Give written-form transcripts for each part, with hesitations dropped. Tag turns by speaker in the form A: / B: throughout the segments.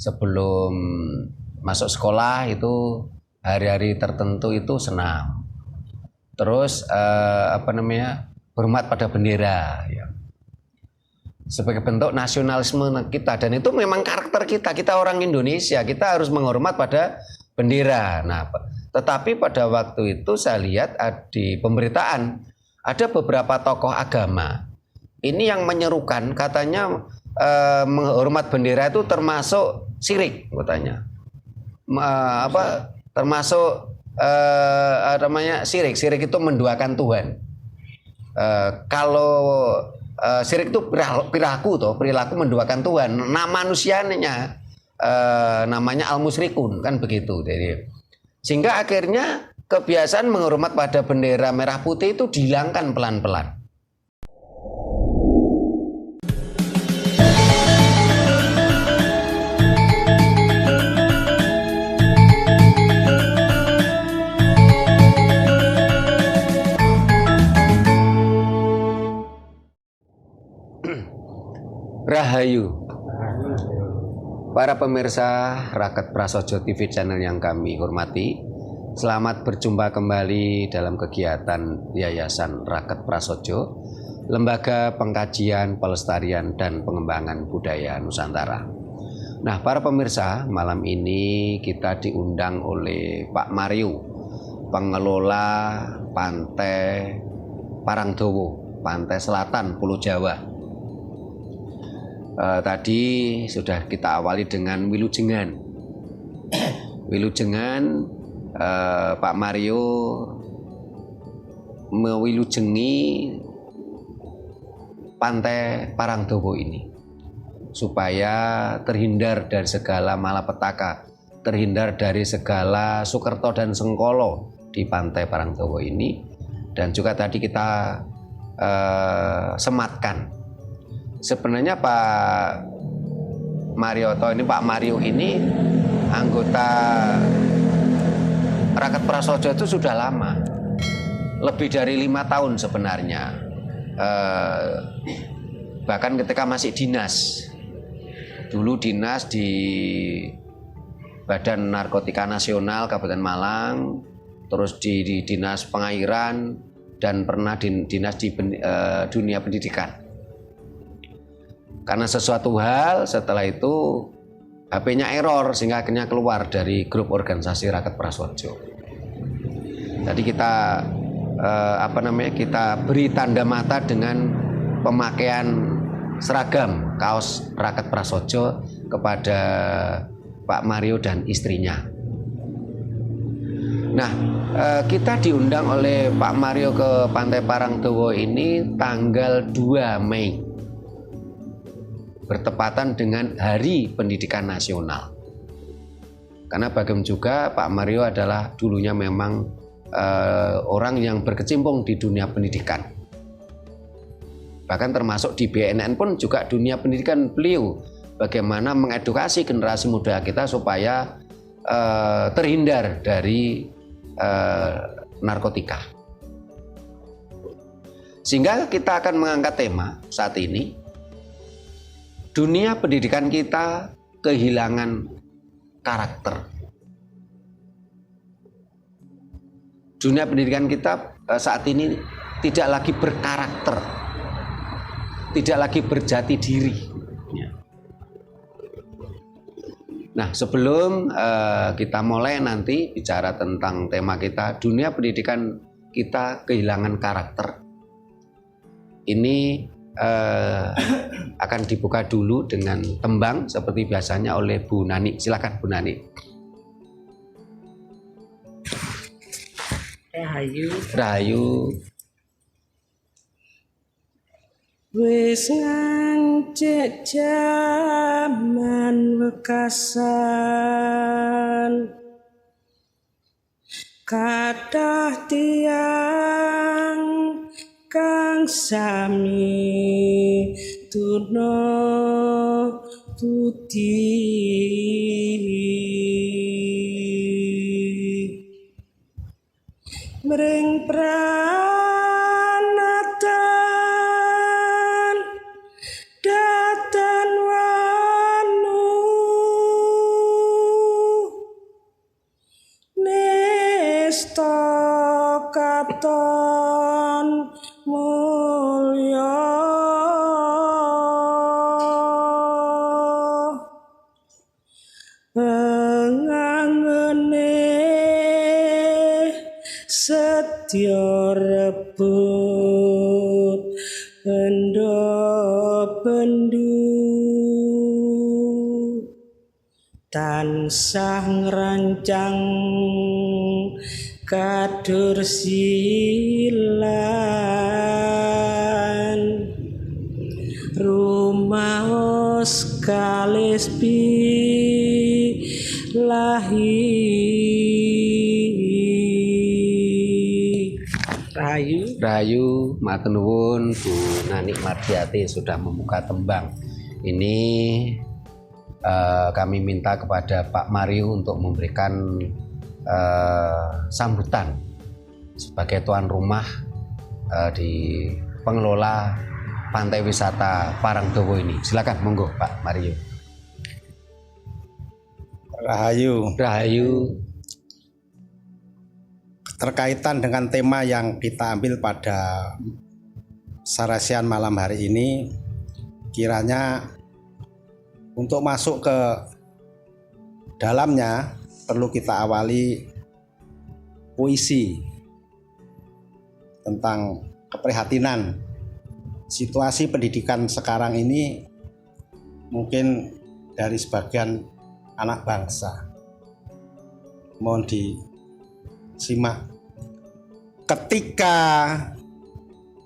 A: sebelum masuk sekolah itu hari-hari tertentu itu senam. Terus hormat pada bendera ya. Sebagai bentuk nasionalisme kita, dan itu memang karakter kita orang Indonesia, kita harus menghormat pada bendera. Nah, tetapi pada waktu itu saya lihat di pemberitaan ada beberapa tokoh agama ini yang menyerukan katanya menghormat bendera itu termasuk syirik katanya. Termasuk syirik itu menduakan Tuhan. Kalau syirik itu perilaku menduakan Tuhan. Nah, manusianya namanya al-musyrikun kan begitu. Jadi, sehingga akhirnya kebiasaan menghormat pada bendera merah putih itu dihilangkan pelan-pelan. Rahayu para pemirsa Raket Prasojo TV channel yang kami hormati, selamat berjumpa kembali dalam kegiatan Yayasan Raket Prasojo, Lembaga Pengkajian, Pelestarian, dan Pengembangan Budaya Nusantara. Nah, para pemirsa, malam ini kita diundang oleh Pak Mario, pengelola Pantai Parangdowo, Pantai Selatan Pulau Jawa. Tadi sudah kita awali dengan wilujengan. Wilujengan, Pak Mario mewilujengi Pantai Parangdowo ini supaya terhindar dari segala malapetaka, terhindar dari segala Sukerto dan Sengkolo di Pantai Parangdowo ini. Dan juga tadi kita sematkan. Sebenarnya Pak Mario ini anggota Raket Prasojo itu sudah lama, lebih dari 5 tahun sebenarnya. Bahkan ketika masih dinas, dulu dinas di Badan Narkotika Nasional Kabupaten Malang, terus di Dinas Pengairan, dan pernah dinas di dunia pendidikan. Karena sesuatu hal setelah itu HP-nya error sehingga akhirnya keluar dari grup organisasi Raket Prasojo. Tadi kita kita beri tanda mata dengan pemakaian seragam kaos Raket Prasojo kepada Pak Mario dan istrinya. Nah, kita diundang oleh Pak Mario ke Pantai Parangdowo ini tanggal 2 Mei. Bertepatan dengan Hari Pendidikan Nasional. Karena bagaimana juga Pak Mario adalah dulunya memang orang yang berkecimpung di dunia pendidikan. Bahkan termasuk di BNN pun juga dunia pendidikan beliau. Bagaimana mengedukasi generasi muda kita supaya terhindar dari narkotika. Sehingga kita akan mengangkat tema saat ini, dunia pendidikan kita kehilangan karakter. Dunia pendidikan kita saat ini tidak lagi berkarakter, tidak lagi berjati diri. Nah, sebelum kita mulai nanti bicara tentang tema kita, dunia pendidikan kita kehilangan karakter. Ini akan dibuka dulu dengan tembang seperti biasanya oleh Bu Nani. Silakan Bu Nani. Rahayu.
B: Wis ngancik jaman wekasan, kathah tiyang kang sami tuna budi, mring pranatan datan wanu katon mulya pengangene setya rebut benda-bendu tansah ngrancang kadur silan rumaos kalis lahi
A: Rahayu, matur nuwun Bu Nani Mardiati sudah membuka tembang. Ini kami minta kepada Pak Mario untuk memberikan sambutan sebagai tuan rumah di pengelola pantai wisata Parangdowo ini. Silakan, monggo Pak Mario. Rahayu.
C: Terkaitan dengan tema yang kita ambil pada sarasian malam hari ini, kiranya untuk masuk ke dalamnya perlu kita awali puisi tentang keprihatinan situasi pendidikan sekarang ini mungkin dari sebagian anak bangsa. Mohon disimak. Ketika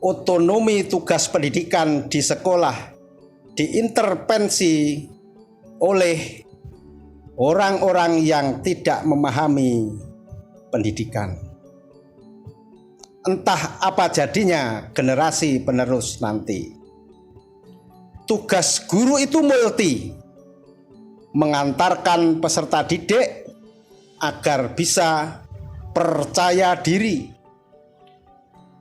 C: otonomi tugas pendidikan di sekolah diintervensi oleh orang-orang yang tidak memahami pendidikan, entah apa jadinya generasi penerus nanti. Tugas guru itu multi, mengantarkan peserta didik agar bisa percaya diri,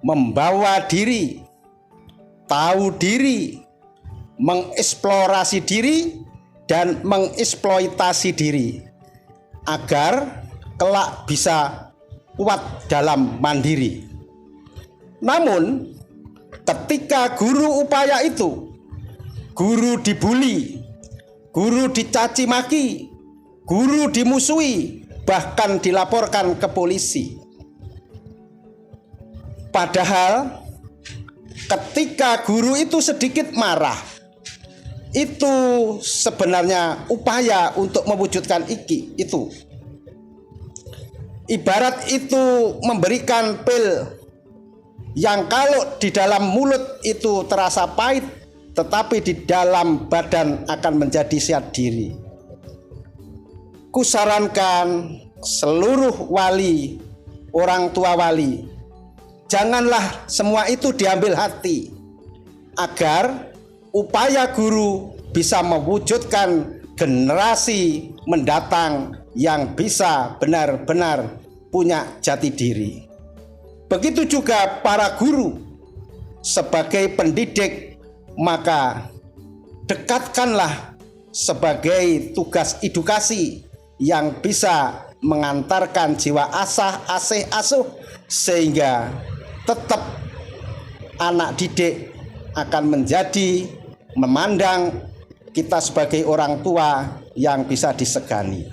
C: membawa diri, tahu diri, mengeksplorasi diri, dan mengeksploitasi diri agar kelak bisa kuat dalam mandiri. Namun ketika guru upaya itu, guru dibully, guru dicaci maki, guru dimusuhi, bahkan dilaporkan ke polisi. Padahal ketika guru itu sedikit marah, itu sebenarnya upaya untuk mewujudkan itu. Ibarat itu memberikan pil yang kalau di dalam mulut itu terasa pahit, tetapi di dalam badan akan menjadi sehat diri. Kusarankan seluruh wali, orang tua wali, janganlah semua itu diambil hati, agar upaya guru bisa mewujudkan generasi mendatang yang bisa benar-benar punya jati diri. Begitu juga para guru sebagai pendidik, maka dekatkanlah sebagai tugas edukasi yang bisa mengantarkan jiwa asih asuh, sehingga tetap anak didik akan menjadi memandang kita sebagai orang tua yang bisa disegani.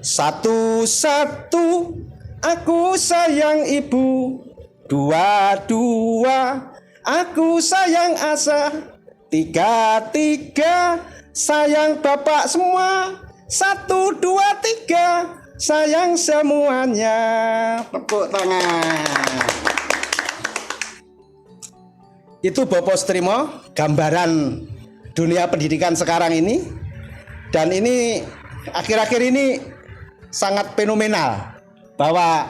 C: Satu-satu aku sayang ibu, dua-dua aku sayang Asa, tiga-tiga sayang bapak semua, satu, dua, tiga sayang semuanya. Tepuk tangan. Itu Bapak Strimo, gambaran dunia pendidikan sekarang ini. Dan ini akhir-akhir ini sangat fenomenal, bahwa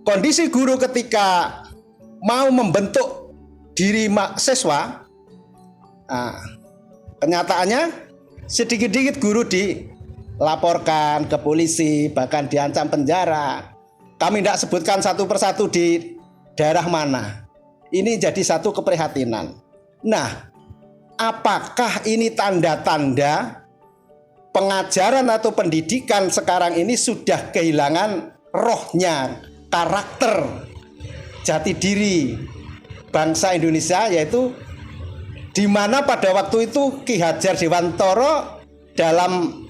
C: kondisi guru ketika mau membentuk diri mahasiswa, kenyataannya sedikit-sedikit guru dilaporkan ke polisi, bahkan diancam penjara. Kami tidak sebutkan satu persatu di daerah mana. Ini jadi satu keprihatinan. Nah, apakah ini tanda-tanda pengajaran atau pendidikan sekarang ini sudah kehilangan rohnya, karakter jati diri bangsa Indonesia, yaitu di mana pada waktu itu Ki Hajar Dewantara dalam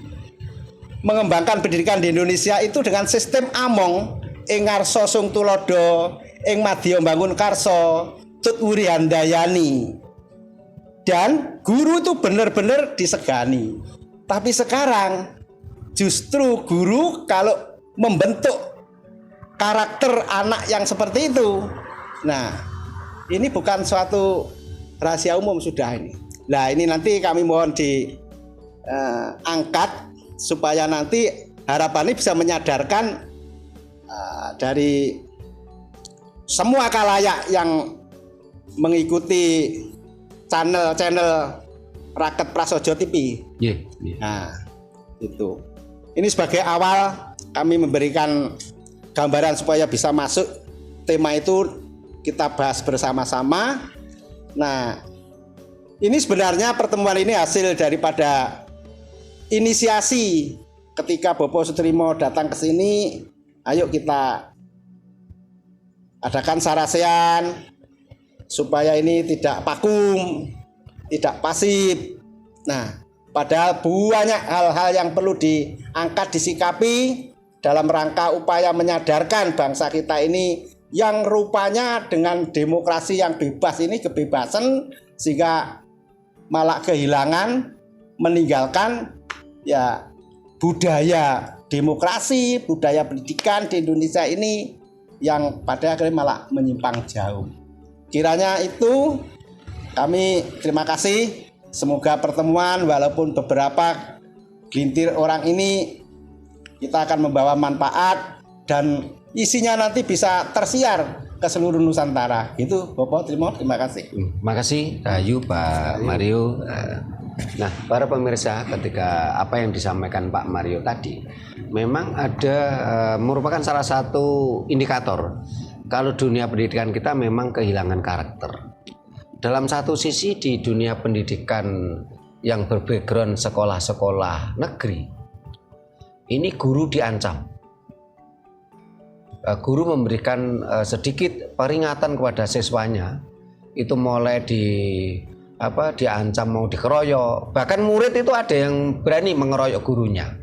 C: mengembangkan pendidikan di Indonesia itu dengan sistem among ing ngarsa sung tulodo ing madya mbangun karsa tut wuri handayani, dan guru itu benar-benar disegani. Tapi sekarang justru guru kalau membentuk karakter anak yang seperti itu, nah ini bukan suatu rahasia umum sudah ini. Nah ini nanti kami mohon diangkat supaya nanti harapannya bisa menyadarkan dari semua khalayak yang mengikuti channel Raket Prasojo TV. Nah itu. Ini sebagai awal kami memberikan gambaran supaya bisa masuk tema itu, kita bahas bersama-sama. Nah, ini sebenarnya pertemuan ini hasil daripada inisiasi ketika Bopo Sutrimo datang ke sini. Ayo kita adakan sarasean supaya ini tidak vakum, tidak pasif. Nah, padahal banyak hal-hal yang perlu diangkat, disikapi dalam rangka upaya menyadarkan bangsa kita ini yang rupanya dengan demokrasi yang bebas ini, kebebasan, sehingga malah kehilangan, meninggalkan ya budaya demokrasi, budaya pendidikan di Indonesia ini yang pada akhirnya malah menyimpang jauh. Kiranya itu, kami terima kasih. Semoga pertemuan walaupun beberapa gelintir orang ini kita akan membawa manfaat dan isinya nanti bisa tersiar ke seluruh Nusantara. Gitu, Bapak. Terima kasih.
A: Terima kasih, Rahayu, Pak Mario. Nah, para pemirsa, ketika apa yang disampaikan Pak Mario tadi, memang ada merupakan salah satu indikator kalau dunia pendidikan kita memang kehilangan karakter. Dalam satu sisi di dunia pendidikan yang berbackground sekolah-sekolah negeri, ini guru diancam. Guru memberikan sedikit peringatan kepada siswanya, itu mulai diancam mau dikeroyok. Bahkan murid itu ada yang berani mengeroyok gurunya.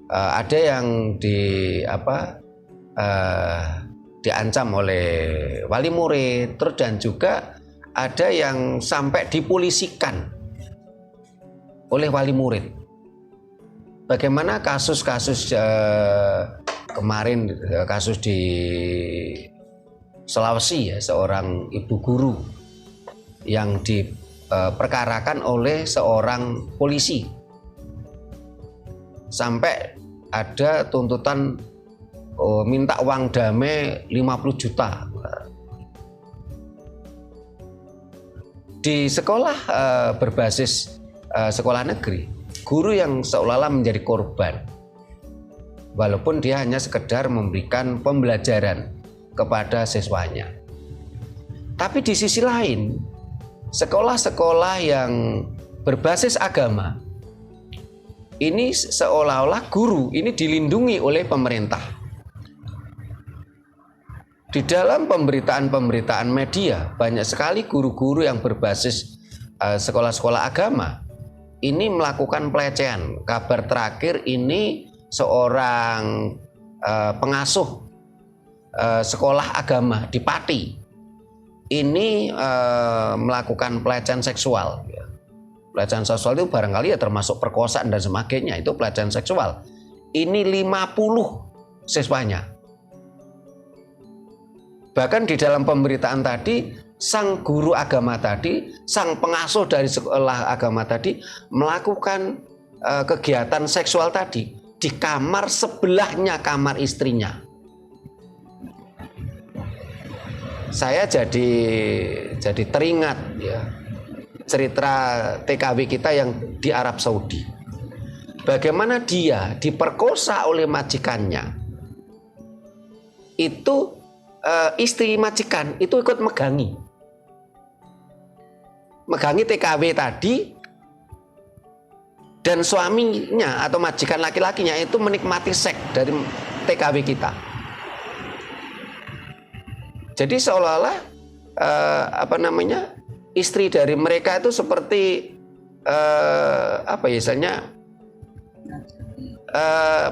A: Ada yang diancam oleh wali murid, terus dan juga ada yang sampai dipolisikan oleh wali murid. Bagaimana kasus-kasus kemarin, kasus di Sulawesi ya, seorang ibu guru yang diperkarakan oleh seorang polisi sampai ada tuntutan minta uang damai 50 juta. Di sekolah berbasis sekolah negeri, guru yang seolah-olah menjadi korban, walaupun dia hanya sekedar memberikan pembelajaran kepada siswanya. Tapi di sisi lain, sekolah-sekolah yang berbasis agama, ini seolah-olah guru ini dilindungi oleh pemerintah. Di dalam pemberitaan-pemberitaan media, banyak sekali guru-guru yang berbasis sekolah-sekolah agama ini melakukan pelecehan. Kabar terakhir ini seorang pengasuh sekolah agama di Pati ini melakukan pelecehan seksual. Pelecehan seksual itu barangkali ya termasuk perkosaan dan sebagainya, itu pelecehan seksual. Ini 50 siswanya. Bahkan di dalam pemberitaan tadi, sang guru agama tadi, sang pengasuh dari sekolah agama tadi melakukan kegiatan seksual tadi di kamar sebelahnya kamar istrinya. Saya jadi teringat ya cerita TKW kita yang di Arab Saudi. Bagaimana dia diperkosa oleh majikannya. Itu istri majikan itu ikut megangi TKW tadi, dan suaminya atau majikan laki-lakinya itu menikmati seks dari TKW kita. Jadi seolah-olah istri dari mereka itu seperti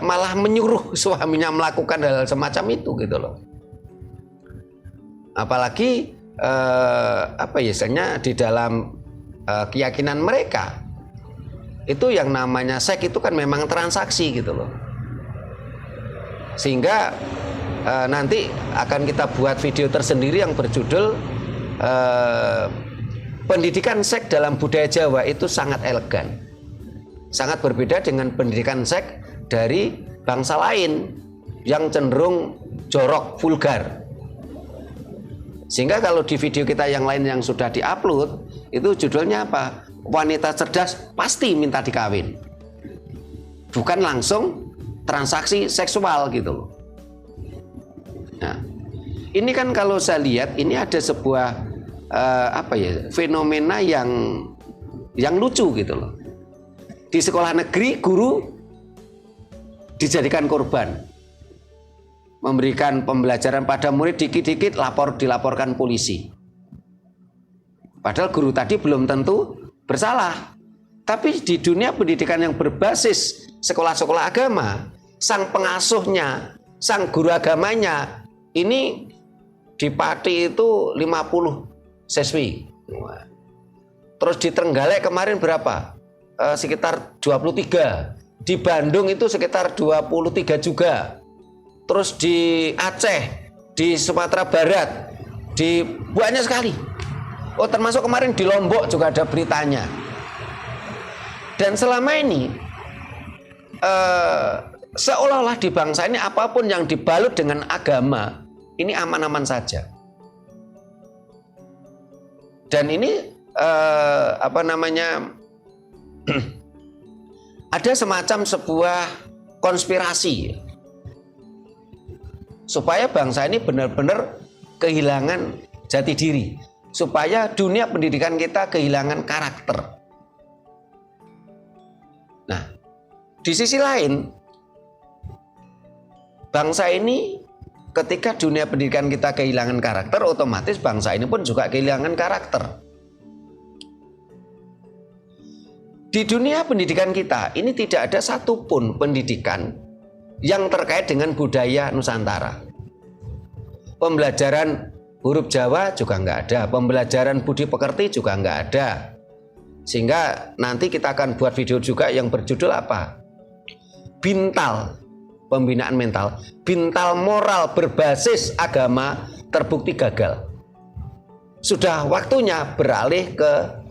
A: malah menyuruh suaminya melakukan hal semacam itu gitu loh. Apalagi di dalam keyakinan mereka itu yang namanya seks itu kan memang transaksi gitu loh. Sehingga nanti akan kita buat video tersendiri yang berjudul pendidikan seks dalam budaya Jawa itu sangat elegan. Sangat berbeda dengan pendidikan seks dari bangsa lain yang cenderung jorok, vulgar. Sehingga kalau di video kita yang lain yang sudah diupload, itu judulnya apa? Wanita cerdas pasti minta dikawin. Bukan langsung transaksi seksual gitu loh. Nah, ini kan kalau saya lihat ini ada sebuah fenomena yang lucu gitu loh. Di sekolah negeri guru dijadikan korban, memberikan pembelajaran pada murid dikit-dikit dilaporkan polisi. Padahal guru tadi belum tentu bersalah. Tapi di dunia pendidikan yang berbasis sekolah-sekolah agama, sang pengasuhnya, sang guru agamanya ini di Pati itu 50 siswi. Terus di Trenggalek kemarin berapa? Sekitar 23. Di Bandung itu sekitar 23 juga. Terus di Aceh, di Sumatera Barat, di banyak sekali. Oh, termasuk kemarin di Lombok juga ada beritanya. Dan selama ini seolah-olah di bangsa ini apapun yang dibalut dengan agama ini aman-aman saja. Dan ini ada semacam sebuah konspirasi supaya bangsa ini benar-benar kehilangan jati diri, supaya dunia pendidikan kita kehilangan karakter. Nah, di sisi lain, bangsa ini ketika dunia pendidikan kita kehilangan karakter, otomatis bangsa ini pun juga kehilangan karakter. Di dunia pendidikan kita ini tidak ada satupun pendidikan yang terkait dengan budaya Nusantara. Pembelajaran huruf Jawa juga nggak ada, pembelajaran budi pekerti juga nggak ada. Sehingga nanti kita akan buat video juga yang berjudul apa? Bintal, pembinaan mental, bintal moral berbasis agama terbukti gagal. Sudah waktunya beralih ke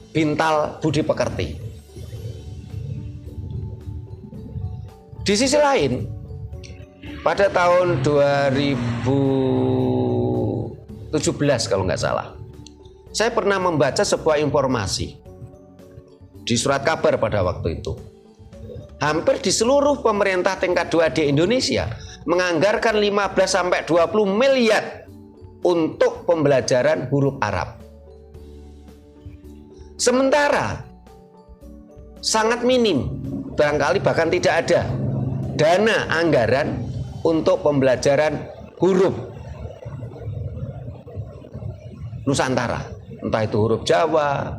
A: bintal budi pekerti. Di sisi lain, pada tahun 2017 kalau nggak salah, saya pernah membaca sebuah informasi di surat kabar pada waktu itu. Hampir di seluruh pemerintah tingkat 2 di Indonesia menganggarkan 15-20 miliar untuk pembelajaran huruf Arab. Sementara sangat minim, barangkali bahkan tidak ada dana anggaran untuk pembelajaran huruf Nusantara, entah itu huruf Jawa,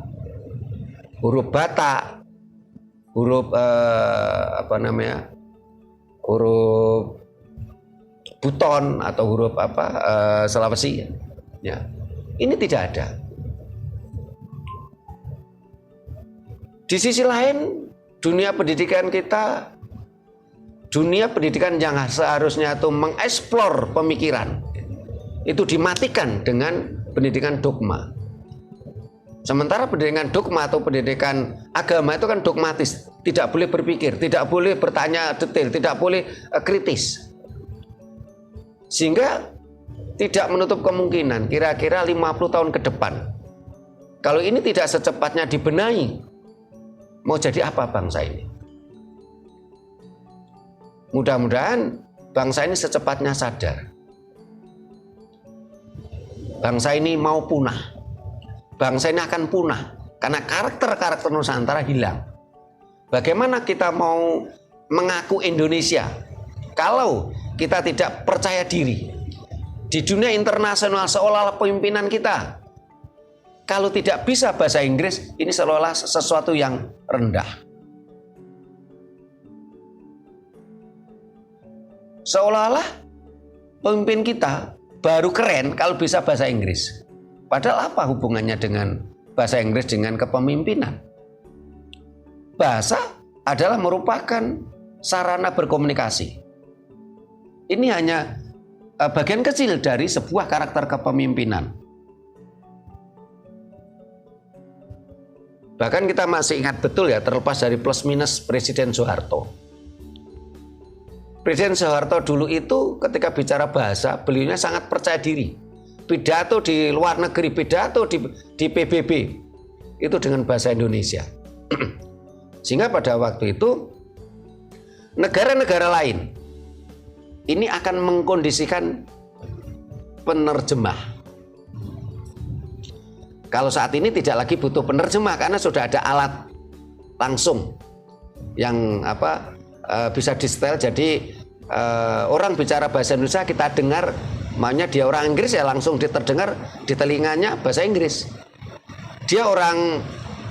A: huruf Batak, huruf huruf Buton atau huruf Sulawesi. Ya, ini tidak ada. Di sisi lain, dunia pendidikan kita, dunia pendidikan yang seharusnya itu mengeksplor pemikiran, itu dimatikan dengan pendidikan dogma. Sementara pendidikan dogma atau pendidikan agama itu kan dogmatis, tidak boleh berpikir, tidak boleh bertanya detail, tidak boleh kritis. Sehingga tidak menutup kemungkinan kira-kira 50 tahun ke depan, kalau ini tidak secepatnya dibenahi, mau jadi apa bangsa ini? Mudah-mudahan bangsa ini secepatnya sadar. Bangsa ini mau punah. Bangsa ini akan punah karena karakter-karakter Nusantara hilang. Bagaimana kita mau mengaku Indonesia kalau kita tidak percaya diri? di dunia internasional seolah-olah pemimpinan kita kalau tidak bisa bahasa Inggris, ini seolah-olah sesuatu yang rendah. Seolah-olah pemimpin kita baru keren kalau bisa bahasa Inggris. Padahal apa hubungannya dengan bahasa Inggris dengan kepemimpinan? Bahasa adalah merupakan sarana berkomunikasi. Ini hanya bagian kecil dari sebuah karakter kepemimpinan. Bahkan kita masih ingat betul ya, terlepas dari plus minus Presiden Soeharto. Presiden Soeharto dulu itu ketika bicara bahasa, beliaunya sangat percaya diri. Pidato di luar negeri, pidato di PBB, itu dengan bahasa Indonesia. Sehingga pada waktu itu, negara-negara lain, ini akan mengkondisikan penerjemah. Kalau saat ini tidak lagi butuh penerjemah karena sudah ada alat langsung yang bisa di-setel. Jadi orang bicara bahasa Indonesia kita dengar, maunya dia orang Inggris ya langsung terdengar di telinganya bahasa Inggris. Dia orang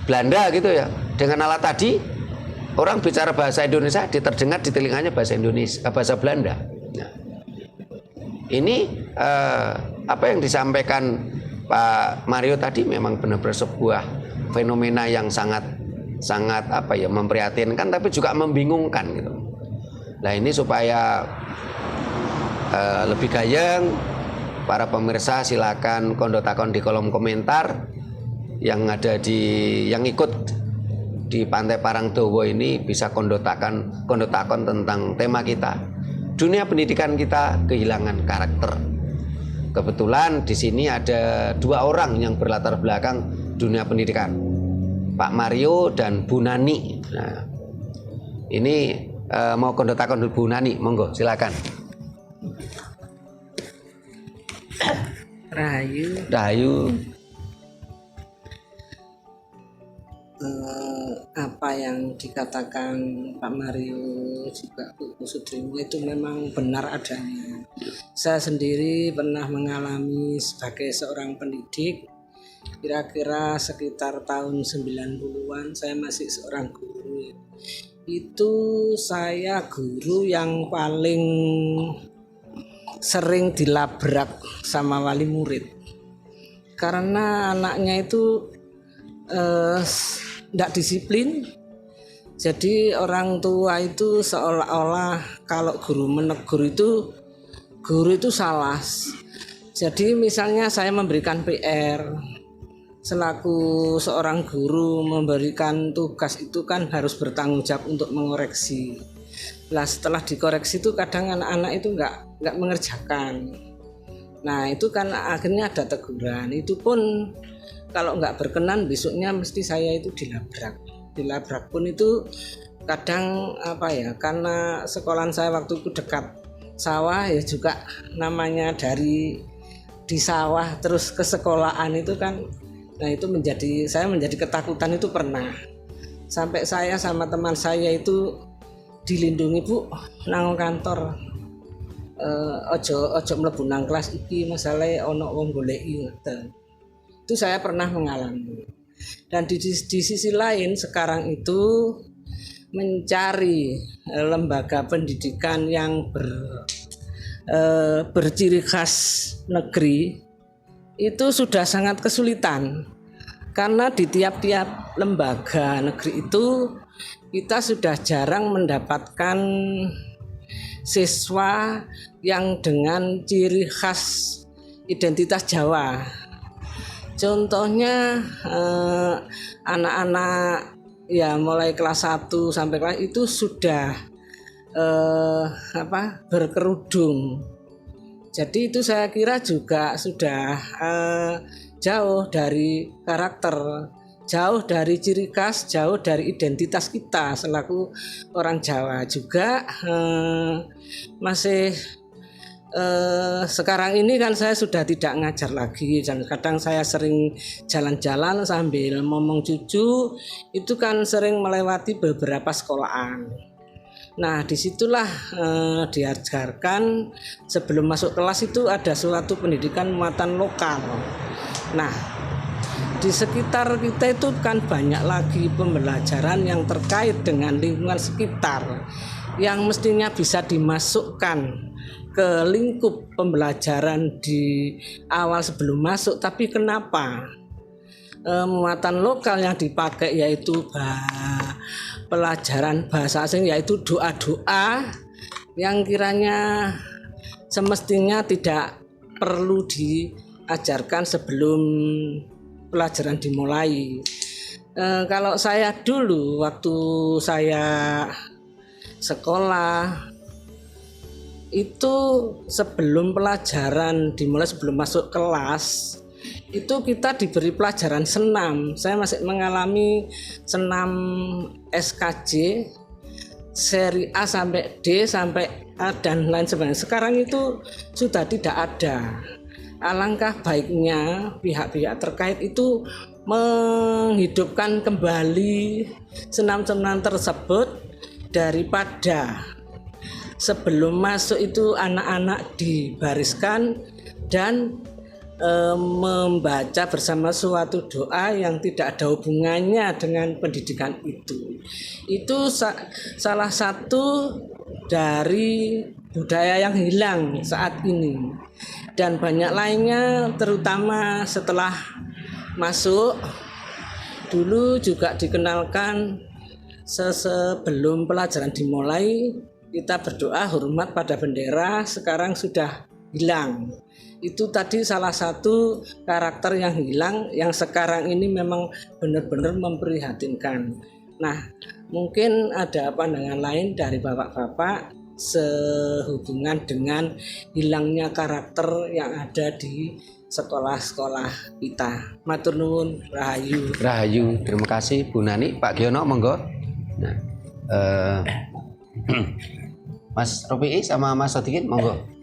A: Belanda gitu ya, dengan alat tadi orang bicara bahasa Indonesia diterdengar di telinganya bahasa Indonesia, bahasa Belanda. Nah, ini apa yang disampaikan Pak Mario tadi memang benar-benar sebuah fenomena yang sangat memprihatinkan tapi juga membingungkan gitu. Nah ini supaya lebih gayeng, para pemirsa silakan kondotakon di kolom komentar yang ikut di Pantai Parangdowo ini bisa kondotakon tentang tema kita. Dunia pendidikan kita kehilangan karakter. Kebetulan di sini ada dua orang yang berlatar belakang dunia pendidikan, Pak Mario dan Bu Nani. Nah, ini mau kondotakon dulu Bu Nani, monggo silakan. Rahayu.
B: Apa yang dikatakan Pak Mario juga Bu Sudrimo itu memang benar adanya. Saya sendiri pernah mengalami sebagai seorang pendidik, kira-kira sekitar tahun 90-an saya masih seorang guru. Itu saya guru yang paling sering dilabrak sama wali murid. Karena anaknya itu tidak disiplin. Jadi orang tua itu seolah-olah kalau guru menegur itu guru itu salah. Jadi misalnya saya memberikan PR, selaku seorang guru memberikan tugas itu kan harus bertanggung jawab untuk mengoreksi. Nah setelah dikoreksi itu kadang anak-anak itu nggak mengerjakan. Nah itu kan akhirnya ada teguran. Itu pun kalau nggak berkenan besoknya mesti saya itu dilabrak pun itu kadang karena sekolahan saya waktu itu dekat sawah ya juga namanya dari di sawah terus ke sekolahan itu kan, nah itu saya menjadi ketakutan itu pernah sampai saya sama teman saya itu dilindungi, Bu nang kantor ojo mlebu nang kelas iki masalah ono wong goleki ngoten. Itu saya pernah mengalami. Dan di sisi lain sekarang itu mencari lembaga pendidikan yang berciri khas negeri itu sudah sangat kesulitan. Karena di tiap-tiap lembaga negeri itu kita sudah jarang mendapatkan siswa yang dengan ciri khas identitas Jawa. Contohnya anak-anak ya mulai kelas 1 sampai kelas itu sudah berkerudung. Jadi itu saya kira juga sudah jauh dari karakter, jauh dari ciri khas, jauh dari identitas kita selaku orang Jawa. Juga masih sekarang ini kan saya sudah tidak ngajar lagi dan kadang saya sering jalan-jalan sambil ngomong cucu itu kan sering melewati beberapa sekolahan. Nah, disitulah diajarkan sebelum masuk kelas itu ada suatu pendidikan muatan lokal. Nah, di sekitar kita itu kan banyak lagi pembelajaran yang terkait dengan lingkungan sekitar yang mestinya bisa dimasukkan ke lingkup pembelajaran di awal sebelum masuk. Tapi kenapa muatan lokal yang dipakai yaitu pelajaran bahasa asing, yaitu doa-doa yang kiranya semestinya tidak perlu diajarkan sebelum pelajaran dimulai. Kalau saya dulu waktu saya sekolah itu sebelum pelajaran dimulai, sebelum masuk kelas itu kita diberi pelajaran senam. Saya masih mengalami senam SKJ seri A sampai D sampai A dan lain sebagainya. Sekarang itu sudah tidak ada. Alangkah baiknya pihak-pihak terkait itu menghidupkan kembali senam-senam tersebut, daripada sebelum masuk itu anak-anak dibariskan dan membaca bersama suatu doa yang tidak ada hubungannya dengan pendidikan itu. Itu salah satu dari budaya yang hilang saat ini, dan banyak lainnya, terutama setelah masuk. Dulu juga dikenalkan sebelum pelajaran dimulai kita berdoa hormat pada bendera, sekarang sudah hilang. Itu tadi salah satu karakter yang hilang, yang sekarang ini memang benar-benar memprihatinkan. Nah, mungkin ada pandangan lain dari bapak-bapak sehubungan dengan hilangnya karakter yang ada di sekolah-sekolah kita. Matur nuwun, rahayu.
A: Rahayu, terima kasih Bu Nani. Pak Giono, monggo. Nah, Mas Rofi'i sama Mas Sodikin, monggo.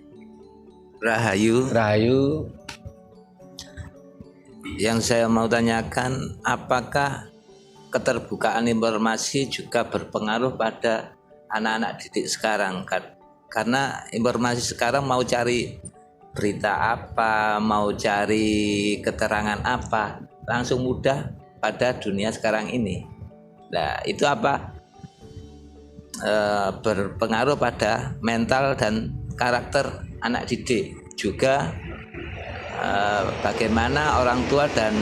D: Rahayu.
A: Rahayu.
D: Yang saya mau tanyakan, apakah keterbukaan informasi juga berpengaruh pada anak-anak didik sekarang? Karena informasi sekarang mau cari berita apa, mau cari keterangan apa, langsung mudah pada dunia sekarang ini. Nah, itu apa berpengaruh pada mental dan karakter anak didik, juga bagaimana orang tua dan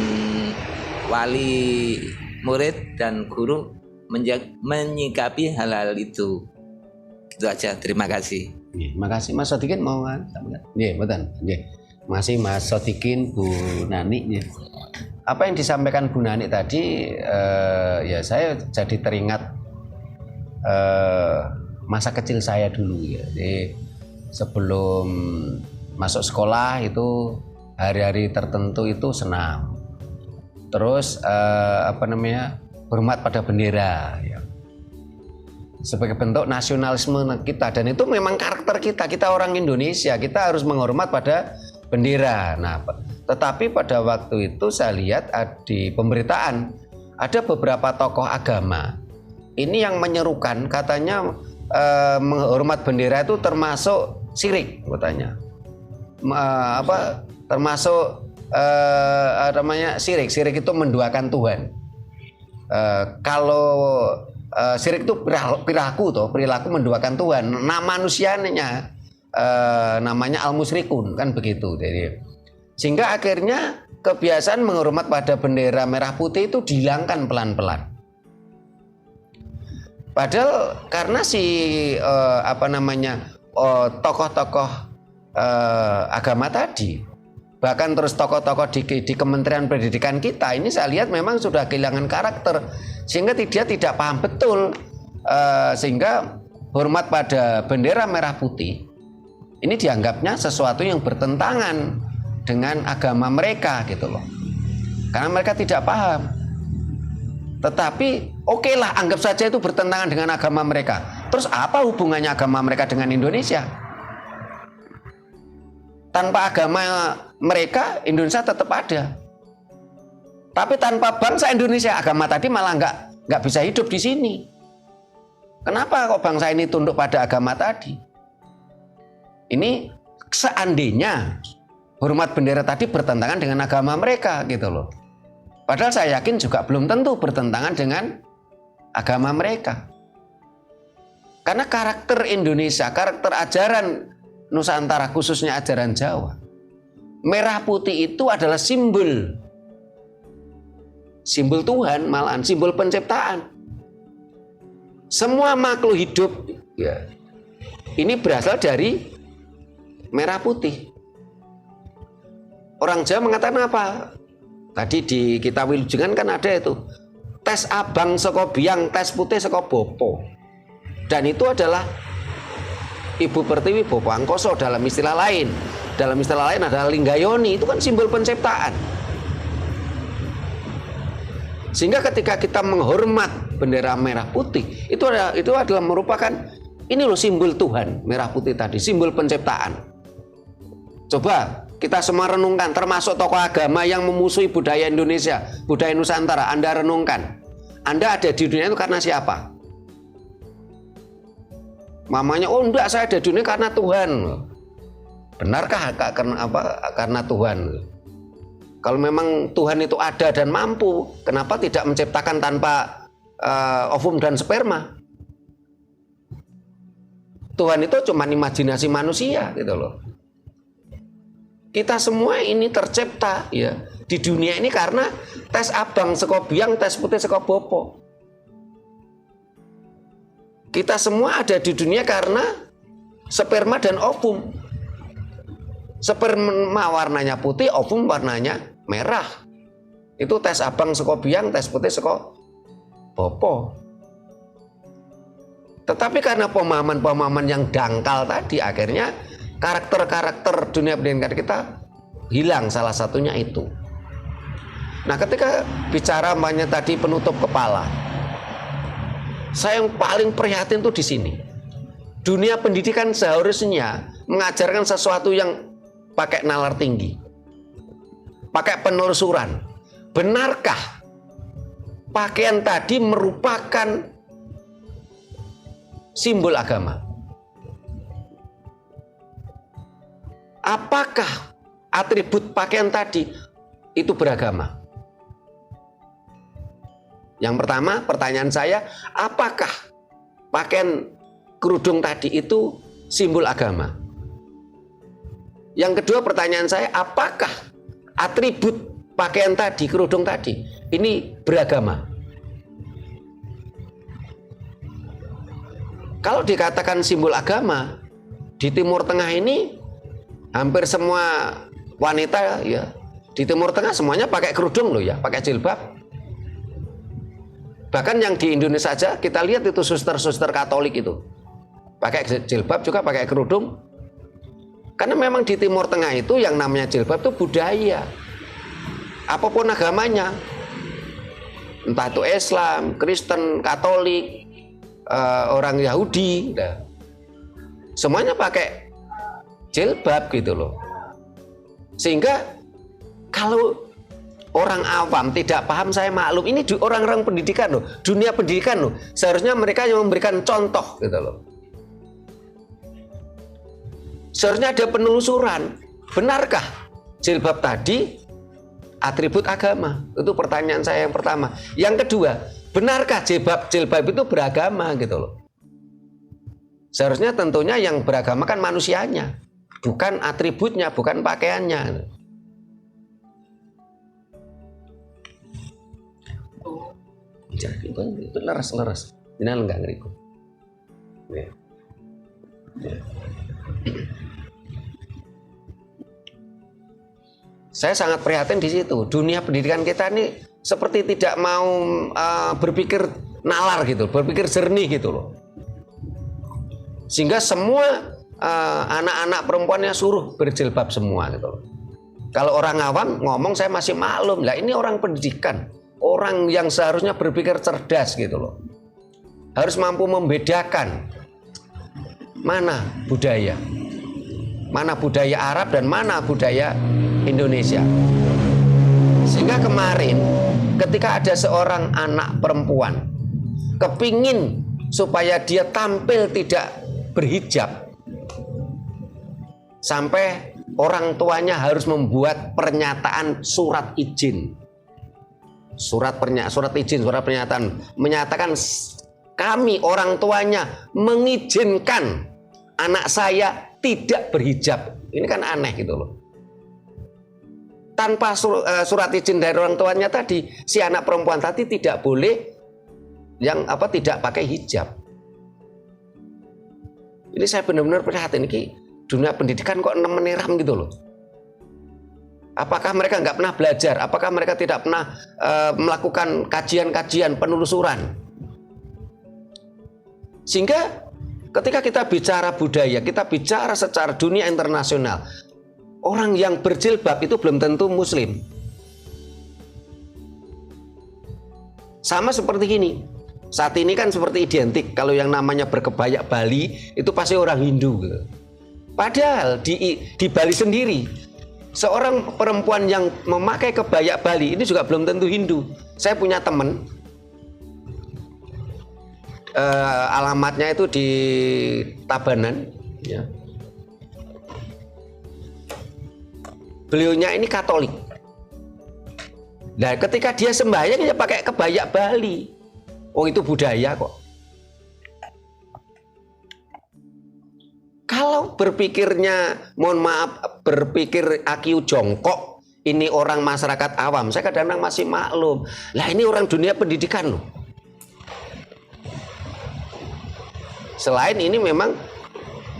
D: wali murid dan guru menyikapi hal-hal itu. Itu aja, terima kasih.
A: Terima kasih. Mas Sodikin mau kan? Nggih, mboten. Nggih. Terima kasih Mas Sodikin, Bu Nani. Apa yang disampaikan Bu Nani tadi, ya saya jadi teringat masa kecil saya dulu ya. Jadi sebelum masuk sekolah itu hari-hari tertentu itu senam. Terus hormat pada bendera ya. Sebagai bentuk nasionalisme kita, dan itu memang karakter kita orang Indonesia, kita harus menghormat pada bendera. Nah, tetapi pada waktu itu saya lihat di pemberitaan ada beberapa tokoh agama ini yang menyerukan katanya menghormat bendera itu termasuk syirik katanya. Termasuk syirik itu menduakan Tuhan. Kalau syirik itu perilaku menduakan Tuhan. Nah, manusianya namanya al-musyrikun, kan begitu. Jadi, sehingga akhirnya kebiasaan menghormat pada bendera merah putih itu dihilangkan pelan-pelan. Padahal karena tokoh-tokoh agama tadi, bahkan terus tokoh-tokoh di Kementerian Pendidikan kita ini saya lihat memang sudah kehilangan karakter, sehingga dia tidak paham betul, sehingga hormat pada bendera merah putih ini dianggapnya sesuatu yang bertentangan dengan agama mereka gitu loh, karena mereka tidak paham. Tetapi oke lah, anggap saja itu bertentangan dengan agama mereka. Terus apa hubungannya agama mereka dengan Indonesia? Tanpa agama mereka, Indonesia tetap ada. Tapi tanpa bangsa Indonesia, agama tadi malah nggak bisa hidup di sini. Kenapa kok bangsa ini tunduk pada agama tadi? Ini seandainya hormat bendera tadi bertentangan dengan agama mereka gitu loh. Padahal saya yakin juga belum tentu bertentangan dengan agama mereka. Karena karakter Indonesia, karakter ajaran Nusantara, khususnya ajaran Jawa, merah putih itu adalah simbol Tuhan, malahan simbol penciptaan. Semua makhluk hidup ya, ini berasal dari merah putih. Orang Jawa mengatakan apa? Tadi di kitab Wilujeng kan ada itu, tes abang saka biang, tes putih saka bopo. Dan itu adalah Ibu Pertiwi Bopo Angkoso dalam istilah lain. Dalam istilah lain adalah Linggayoni, itu kan simbol penciptaan. Sehingga ketika kita menghormat bendera merah putih, itu adalah merupakan, ini loh simbol Tuhan, merah putih tadi, simbol penciptaan. Coba kita semua renungkan, termasuk tokoh agama yang memusuhi budaya Indonesia, budaya Nusantara, Anda renungkan. Anda ada di dunia itu karena siapa? Mamanya, oh enggak, saya ada di dunia karena Tuhan. Benarkah karena apa? Karena Tuhan. Kalau memang Tuhan itu ada dan mampu, kenapa tidak menciptakan tanpa ovum dan sperma? Tuhan itu cuma imajinasi manusia gitu loh. Kita semua ini tercipta ya di dunia ini karena tes abang saka biang, tes putih saka bopo. Kita semua ada di dunia karena sperma dan ovum. Sperma warnanya putih, ovum warnanya merah. Itu tes abang saka biang, tes putih saka bopo. Tetapi karena pemahaman-pemahaman yang dangkal tadi, akhirnya karakter-karakter dunia pendidikan kita hilang, salah satunya itu. Nah, ketika bicara banyak tadi penutup kepala, saya yang paling prihatin tuh di sini. Dunia pendidikan seharusnya mengajarkan sesuatu yang pakai nalar tinggi, pakai penelusuran. Benarkah pakaian tadi merupakan simbol agama? Apakah atribut pakaian tadi itu beragama? Yang pertama, pertanyaan saya, apakah pakaian kerudung tadi itu simbol agama? Yang kedua, pertanyaan saya, apakah atribut pakaian tadi, kerudung tadi, ini beragama? Kalau dikatakan simbol agama, di Timur Tengah ini hampir semua wanita ya di Timur Tengah semuanya pakai kerudung loh ya, pakai jilbab. Bahkan yang di Indonesia saja kita lihat itu suster-suster Katolik itu pakai jilbab juga pakai kerudung. Karena memang di Timur Tengah itu yang namanya jilbab itu budaya. Apapun agamanya, entah itu Islam, Kristen, Katolik, orang Yahudi, semuanya pakai jilbab gitu loh. Sehingga kalau orang awam tidak paham, saya maklum, ini orang-orang pendidikan loh, dunia pendidikan loh, seharusnya mereka yang memberikan contoh gitu loh. Seharusnya ada penelusuran, benarkah jilbab tadi atribut agama? Itu pertanyaan saya yang pertama. Yang kedua, benarkah jilbab itu beragama gitu loh? Seharusnya tentunya yang beragama kan manusianya, bukan atributnya, bukan pakaiannya. Jadi itu leres-leres. Ini enggak ngeriku. Ya. Ya. Saya sangat prihatin di situ. Dunia pendidikan kita ini seperti tidak mau berpikir nalar gitu, berpikir jernih gitu loh. Sehingga semua anak-anak perempuannya suruh berjilbab semua gitu loh. Kalau orang awam ngomong saya masih maklum. Lah ini orang pendidikan, orang yang seharusnya berpikir cerdas gitu loh. Harus mampu membedakan mana budaya Arab dan mana budaya Indonesia. Sehingga kemarin ketika ada seorang anak perempuan kepingin supaya dia tampil tidak berhijab. Sampai orang tuanya harus membuat pernyataan surat izin. Surat pernyataan menyatakan kami orang tuanya mengizinkan anak saya tidak berhijab. Ini kan aneh gitu loh. Tanpa surat izin dari orang tuanya tadi, si anak perempuan tadi tidak boleh tidak pakai hijab. Ini saya benar-benar prihatin, ini dunia pendidikan kok meneram gitu loh. Apakah mereka nggak pernah belajar? Apakah mereka tidak pernah melakukan kajian-kajian penelusuran? Sehingga ketika kita bicara budaya, kita bicara secara dunia internasional, orang yang berjilbab itu belum tentu muslim. Sama seperti ini. Saat ini kan seperti identik, kalau yang namanya berkebaya Bali itu pasti orang Hindu gitu. Padahal di Bali sendiri, seorang perempuan yang memakai kebaya Bali ini juga belum tentu Hindu. Saya punya teman, alamatnya itu di Tabanan, ya. Beliaunya ini Katolik. Nah, ketika dia sembahyang dia pakai kebaya Bali. Oh, itu budaya kok. Kalau berpikirnya, mohon maaf, berpikir IQ jongkok, ini orang masyarakat awam, saya kadang-kadang masih maklum. Lah ini orang dunia pendidikan loh. Selain ini memang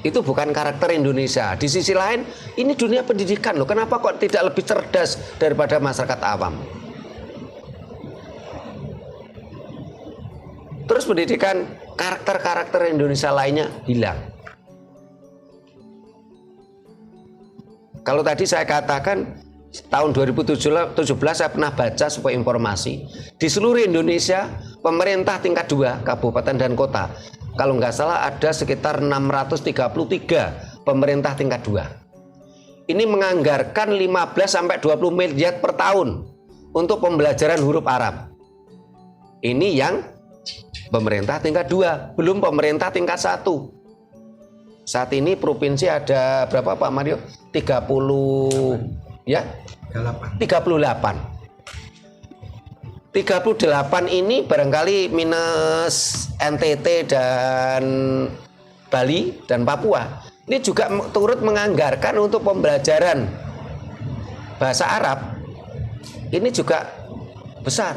A: itu bukan karakter Indonesia. Di sisi lain, ini dunia pendidikan loh. Kenapa kok tidak lebih cerdas daripada masyarakat awam? Terus pendidikan karakter-karakter Indonesia lainnya hilang. Kalau tadi saya katakan tahun 2017 saya pernah baca sebuah informasi di seluruh Indonesia pemerintah tingkat 2 kabupaten dan kota, kalau nggak salah ada sekitar 633 pemerintah tingkat 2. Ini menganggarkan 15 sampai 20 miliar per tahun untuk pembelajaran huruf Arab. Ini yang pemerintah tingkat 2, belum pemerintah tingkat 1. Saat ini provinsi ada berapa Pak Mario? 38 ini barangkali minus NTT dan Bali dan Papua. Ini juga turut menganggarkan untuk pembelajaran bahasa Arab. Ini juga besar.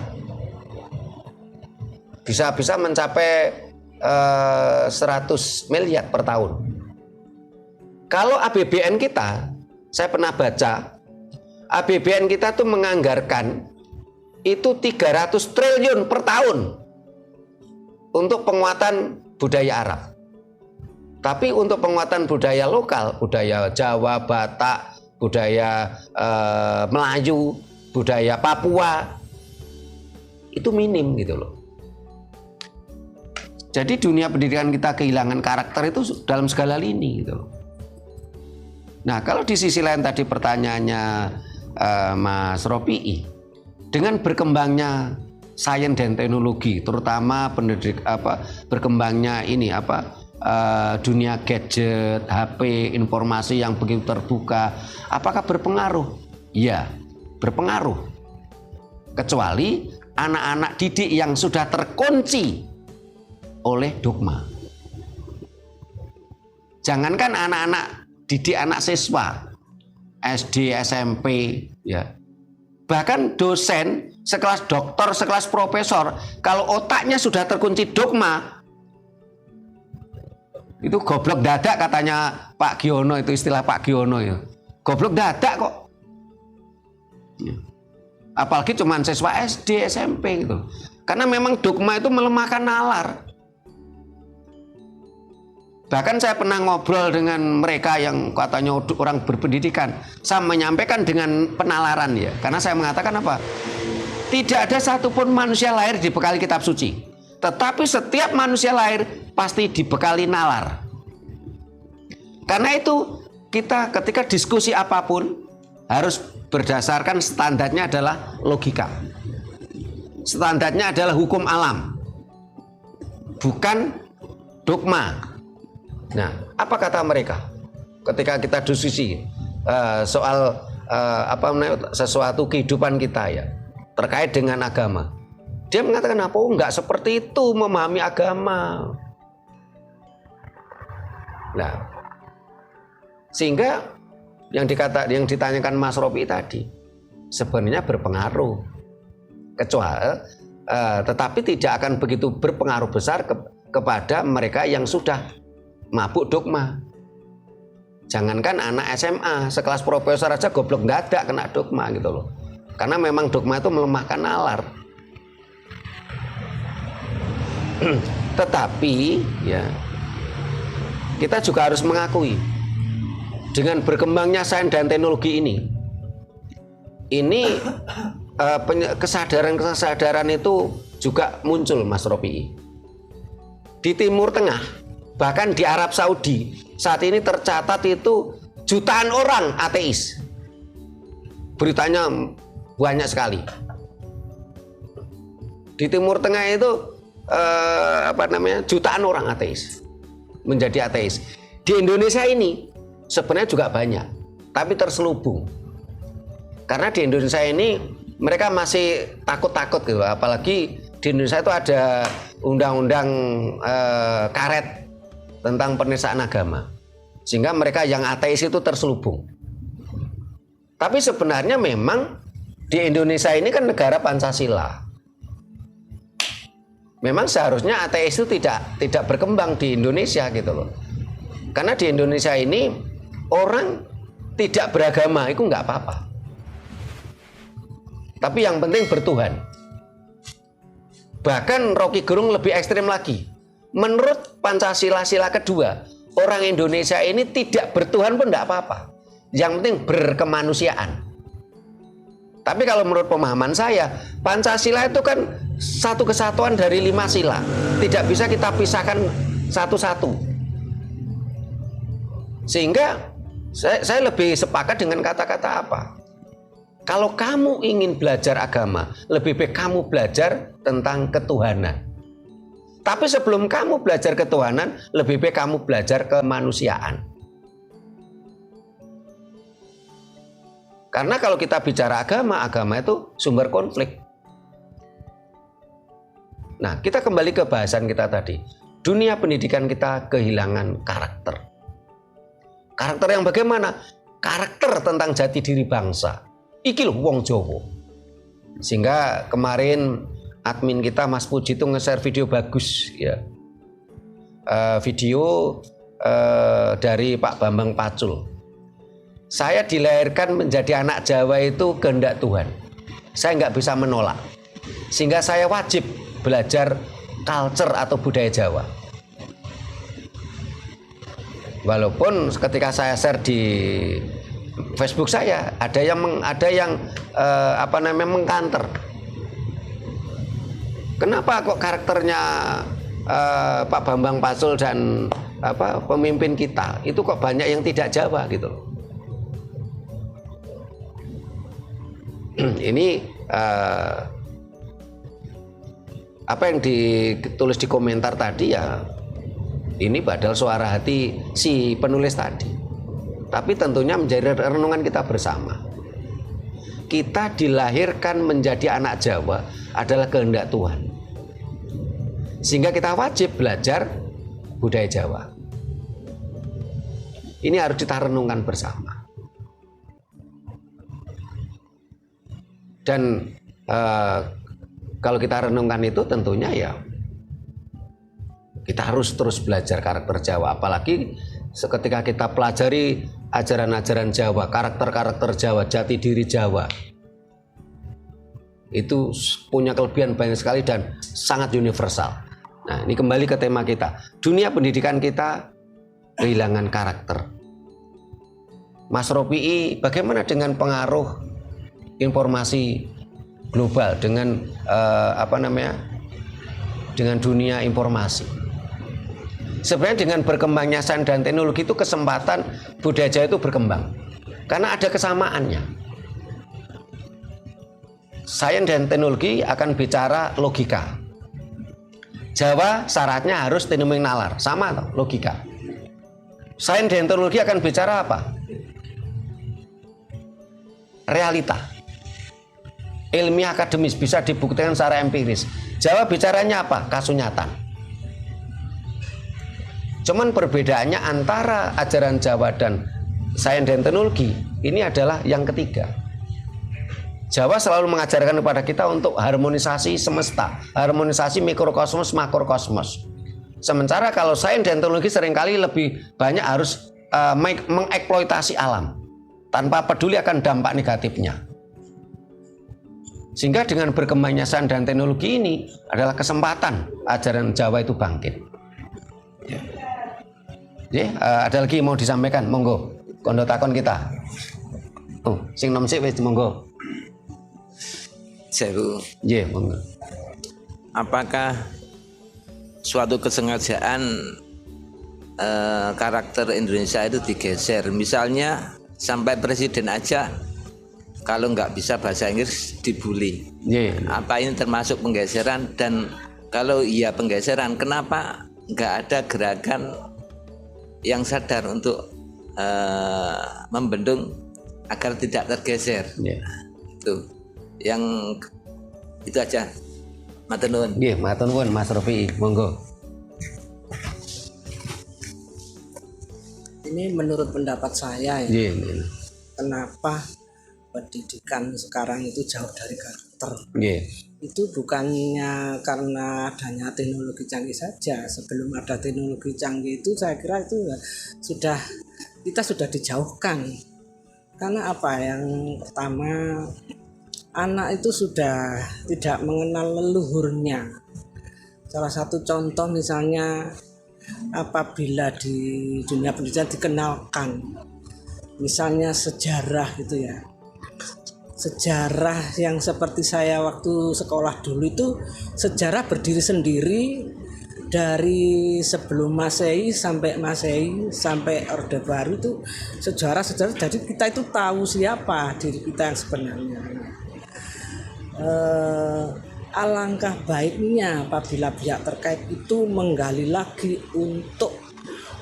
A: Bisa mencapai 100 miliar per tahun. Kalau APBN kita, saya pernah baca, APBN kita tuh menganggarkan itu 300 triliun per tahun untuk penguatan budaya Arab. Tapi untuk penguatan budaya lokal, budaya Jawa, Batak, budaya Melayu, budaya Papua, itu minim gitu loh. Jadi dunia pendidikan kita kehilangan karakter itu dalam segala lini gitu loh. Nah, kalau di sisi lain tadi pertanyaannya Mas Ropi'i, dengan berkembangnya sains dan teknologi, terutama berkembangnya dunia gadget, HP, informasi yang begitu terbuka, apakah berpengaruh? Ya, berpengaruh. Kecuali anak-anak didik yang sudah terkunci oleh dogma. Jangankan anak-anak didik, anak siswa SD, SMP, ya. Bahkan dosen sekelas doktor, sekelas profesor, kalau otaknya sudah terkunci dogma, itu goblok dadak katanya Pak Giono, itu istilah Pak Giono ya. Goblok dadak kok. Ya. Apalagi cuman siswa SD, SMP gitu. Karena memang dogma itu melemahkan nalar. Bahkan saya pernah ngobrol dengan mereka yang katanya orang berpendidikan. Saya menyampaikan dengan penalaran ya. Karena saya mengatakan apa? Tidak ada satupun manusia lahir dibekali kitab suci. Tetapi setiap manusia lahir pasti dibekali nalar. Karena itu kita ketika diskusi apapun harus berdasarkan standarnya adalah logika. Standarnya adalah hukum alam. Bukan dogma. Nah, apa kata mereka ketika kita diskusi soal sesuatu kehidupan kita ya terkait dengan agama? Dia mengatakan apa? Enggak seperti itu memahami agama. Nah, sehingga yang ditanyakan Mas Ropi tadi sebenarnya berpengaruh, tetapi tidak akan begitu berpengaruh besar kepada mereka yang sudah mabuk dogma. Jangankan anak SMA sekelas profesor aja goblok dadak kena dogma gitu loh. Karena memang dogma itu melemahkan nalar. Tetapi ya kita juga harus mengakui dengan berkembangnya sains dan teknologi ini kesadaran itu juga muncul, Mas Ropi. Di Timur Tengah, bahkan di Arab Saudi saat ini tercatat itu jutaan orang ateis. Beritanya banyak sekali. Di Timur Tengah itu jutaan orang ateis, menjadi ateis. Di Indonesia ini sebenarnya juga banyak, tapi terselubung. Karena di Indonesia ini mereka masih takut-takut gitu, apalagi di Indonesia itu ada undang-undang karet tentang penistaan agama, sehingga mereka yang ateis itu terselubung. Tapi sebenarnya memang di Indonesia ini kan negara Pancasila. Memang seharusnya ateis itu tidak berkembang di Indonesia gitu loh. Karena di Indonesia ini orang tidak beragama itu nggak apa-apa. Tapi yang penting bertuhan. Bahkan Rocky Gerung lebih ekstrim lagi. Menurut Pancasila sila kedua, orang Indonesia ini tidak bertuhan pun nggak apa-apa. Yang penting berkemanusiaan. Tapi kalau menurut pemahaman saya, Pancasila itu kan satu kesatuan dari 5 sila. Tidak bisa kita pisahkan satu-satu. Sehingga saya lebih sepakat dengan kata-kata apa? Kalau kamu ingin belajar agama, lebih baik kamu belajar tentang ketuhanan. Tapi sebelum kamu belajar ketuhanan, lebih baik kamu belajar kemanusiaan. Karena kalau kita bicara agama itu sumber konflik. Nah, kita kembali ke bahasan kita tadi. Dunia pendidikan kita kehilangan karakter. Karakter yang bagaimana? Karakter tentang jati diri bangsa. Iki loh wong Jawa. Sehingga kemarin admin kita Mas Puji itu nge-share video bagus ya. Video dari Pak Bambang Pacul. Saya dilahirkan menjadi anak Jawa itu kehendak Tuhan. Saya nggak bisa menolak. Sehingga saya wajib belajar culture atau budaya Jawa. Walaupun ketika saya share di Facebook saya ada yang mengkanter. Kenapa kok karakternya Pak Bambang Pacul dan pemimpin kita itu kok banyak yang tidak Jawa gitu loh. Ini apa yang ditulis di komentar tadi ya ini padahal suara hati si penulis tadi. Tapi tentunya menjadi renungan kita bersama. Kita dilahirkan menjadi anak Jawa adalah kehendak Tuhan. Sehingga kita wajib belajar budaya Jawa. Ini harus kita renungkan bersama. Dan kalau kita renungkan itu tentunya ya kita harus terus belajar karakter Jawa. Apalagi ketika kita pelajari ajaran-ajaran Jawa, karakter-karakter Jawa, jati diri Jawa. Itu punya kelebihan banyak sekali dan sangat universal. Nah, ini kembali ke tema kita. Dunia pendidikan kita kehilangan karakter. Mas Ropi, bagaimana dengan pengaruh informasi global dengan dengan dunia informasi? Sebenarnya dengan berkembangnya sains dan teknologi itu kesempatan budaya Jawa itu berkembang karena ada kesamaannya. Sains dan teknologi akan bicara logika. Jawa syaratnya harus tinuming nalar, sama toh, logika. Sains dan teknologi akan bicara apa? Realita. Ilmiah akademis bisa dibuktikan secara empiris. Jawa bicaranya apa? Kasunyatan. Cuman perbedaannya antara ajaran Jawa dan sains dan teknologi ini adalah yang ketiga. Jawa selalu mengajarkan kepada kita untuk harmonisasi semesta, harmonisasi mikrokosmos, makrokosmos. Sementara kalau sains dan teknologi seringkali lebih banyak harus mengeksploitasi alam tanpa peduli akan dampak negatifnya. Sehingga dengan berkembangnya sains dan teknologi ini adalah kesempatan ajaran Jawa itu bangkit. Ada lagi mau disampaikan, monggo. Kondo takon kita. Sing nom sik wis monggo.
D: Seru.
A: Monggo.
D: Apakah suatu kesengajaan karakter Indonesia itu digeser? Misalnya sampai presiden aja kalau nggak bisa bahasa Inggris dibully. Apa ini termasuk penggeseran? Dan kalau iya penggeseran, kenapa nggak ada gerakan yang sadar untuk membendung agar tidak tergeser? Itu yang itu aja. Matur nuwun.
A: Nggih, matur nuwun Mas Rofi, monggo.
B: Ini menurut pendapat saya ya. Kenapa pendidikan sekarang itu jauh dari karakter? Itu bukannya karena adanya teknologi canggih saja. Sebelum ada teknologi canggih itu saya kira itu kita sudah dijauhkan. Karena apa? Yang pertama, anak itu sudah tidak mengenal leluhurnya. Salah satu contoh misalnya apabila di dunia pendidikan dikenalkan misalnya sejarah gitu ya. Sejarah yang seperti saya waktu sekolah dulu itu sejarah berdiri sendiri dari sebelum Masehi sampai Orde Baru itu sejarah. Jadi kita itu tahu siapa diri kita yang sebenarnya. Alangkah baiknya apabila pihak terkait itu menggali lagi untuk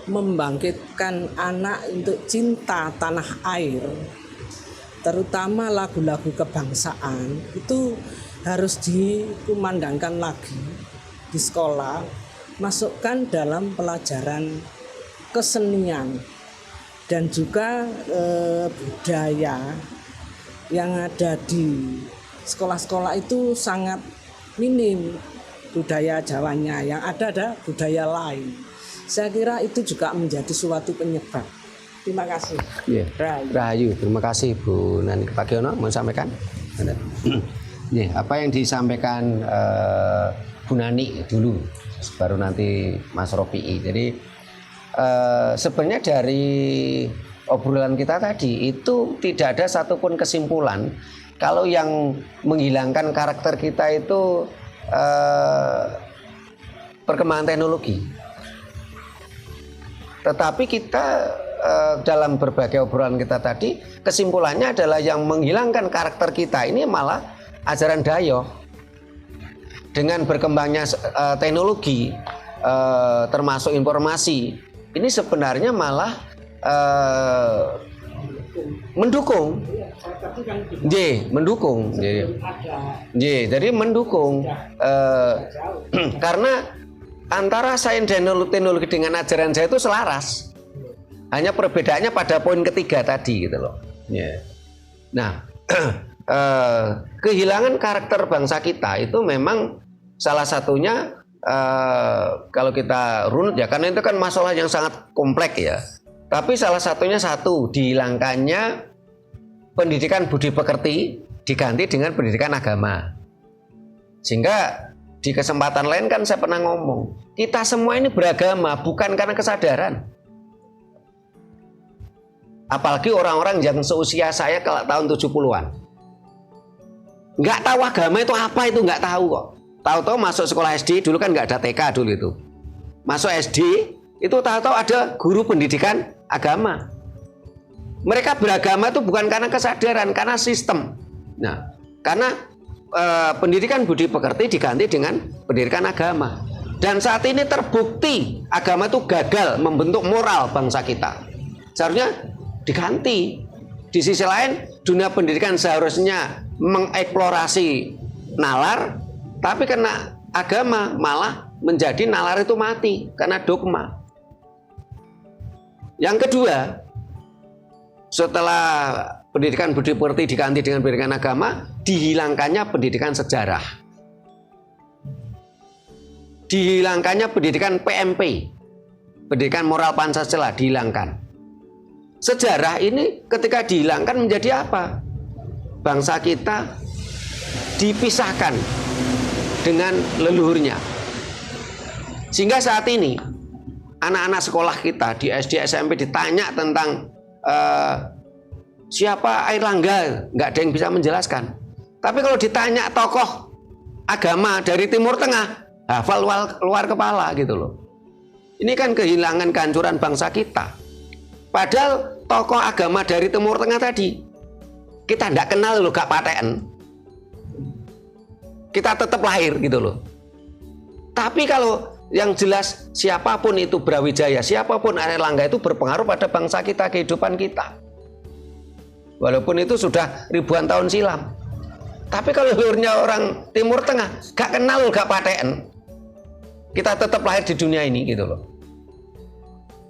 B: membangkitkan anak untuk cinta tanah air, terutama lagu-lagu kebangsaan itu harus dikumandangkan lagi di sekolah, masukkan dalam pelajaran kesenian dan juga budaya yang ada di sekolah-sekolah itu sangat minim budaya Jawanya, yang ada budaya lain. Saya kira itu juga menjadi suatu penyebab. Terima kasih.
A: Rahayu. Terima kasih Bu Nani Pagiono, mau sampaikan? Apa yang disampaikan Bu Nani dulu, baru nanti Mas Rofi. Jadi sebenarnya dari obrolan kita tadi itu tidak ada satupun kesimpulan kalau yang menghilangkan karakter kita itu perkembangan teknologi. Tetapi kita dalam berbagai obrolan kita tadi, kesimpulannya adalah yang menghilangkan karakter kita ini malah ajaran Dayo. Dengan berkembangnya teknologi, termasuk informasi, ini sebenarnya malah mendukung. Mendukung. Jadi mendukung. Karena antara sains dan teknologi dengan ajaran saya itu selaras. Hanya perbedaannya pada poin ketiga tadi gitu loh. Nah, kehilangan karakter bangsa kita itu memang salah satunya kalau kita runut ya, karena itu kan masalah yang sangat kompleks ya. Tapi salah satunya dihilangkannya pendidikan budi pekerti diganti dengan pendidikan agama. Sehingga di kesempatan lain kan saya pernah ngomong, kita semua ini beragama bukan karena kesadaran. Apalagi orang-orang yang seusia saya kalau tahun 70-an. Nggak tahu agama itu apa, itu nggak tahu kok. Tahu-tahu masuk sekolah SD, dulu kan nggak ada TK dulu itu. Masuk SD, itu tahu-tahu ada guru pendidikan agama. Mereka beragama itu bukan karena kesadaran, karena sistem. Nah, karena pendidikan budi pekerti diganti dengan pendidikan agama. Dan saat ini terbukti agama itu gagal membentuk moral bangsa kita. Seharusnya diganti. Di sisi lain, dunia pendidikan seharusnya mengeksplorasi nalar, tapi karena agama malah menjadi nalar itu mati karena dogma. Yang kedua, setelah pendidikan budi pekerti diganti dengan pendidikan agama, dihilangkannya pendidikan sejarah. Dihilangkannya pendidikan PMP, pendidikan moral Pancasila, dihilangkan. Sejarah ini ketika dihilangkan menjadi apa? Bangsa kita dipisahkan dengan leluhurnya. Sehingga saat ini anak-anak sekolah kita di SD SMP ditanya tentang siapa Airlangga, nggak ada yang bisa menjelaskan. Tapi kalau ditanya tokoh agama dari Timur Tengah, hafal luar kepala gitu loh. Ini kan kehilangan kehancuran bangsa kita. Padahal tokoh agama dari Timur Tengah tadi kita tidak kenal loh, gak paten. Kita tetap lahir gitu loh. Tapi kalau yang jelas siapapun itu Brawijaya, siapapun Airlangga itu berpengaruh pada bangsa kita, kehidupan kita. Walaupun itu sudah ribuan tahun silam. Tapi kalau leluhurnya orang Timur Tengah, gak kenal, gak paten. Kita tetap lahir di dunia ini gitu loh.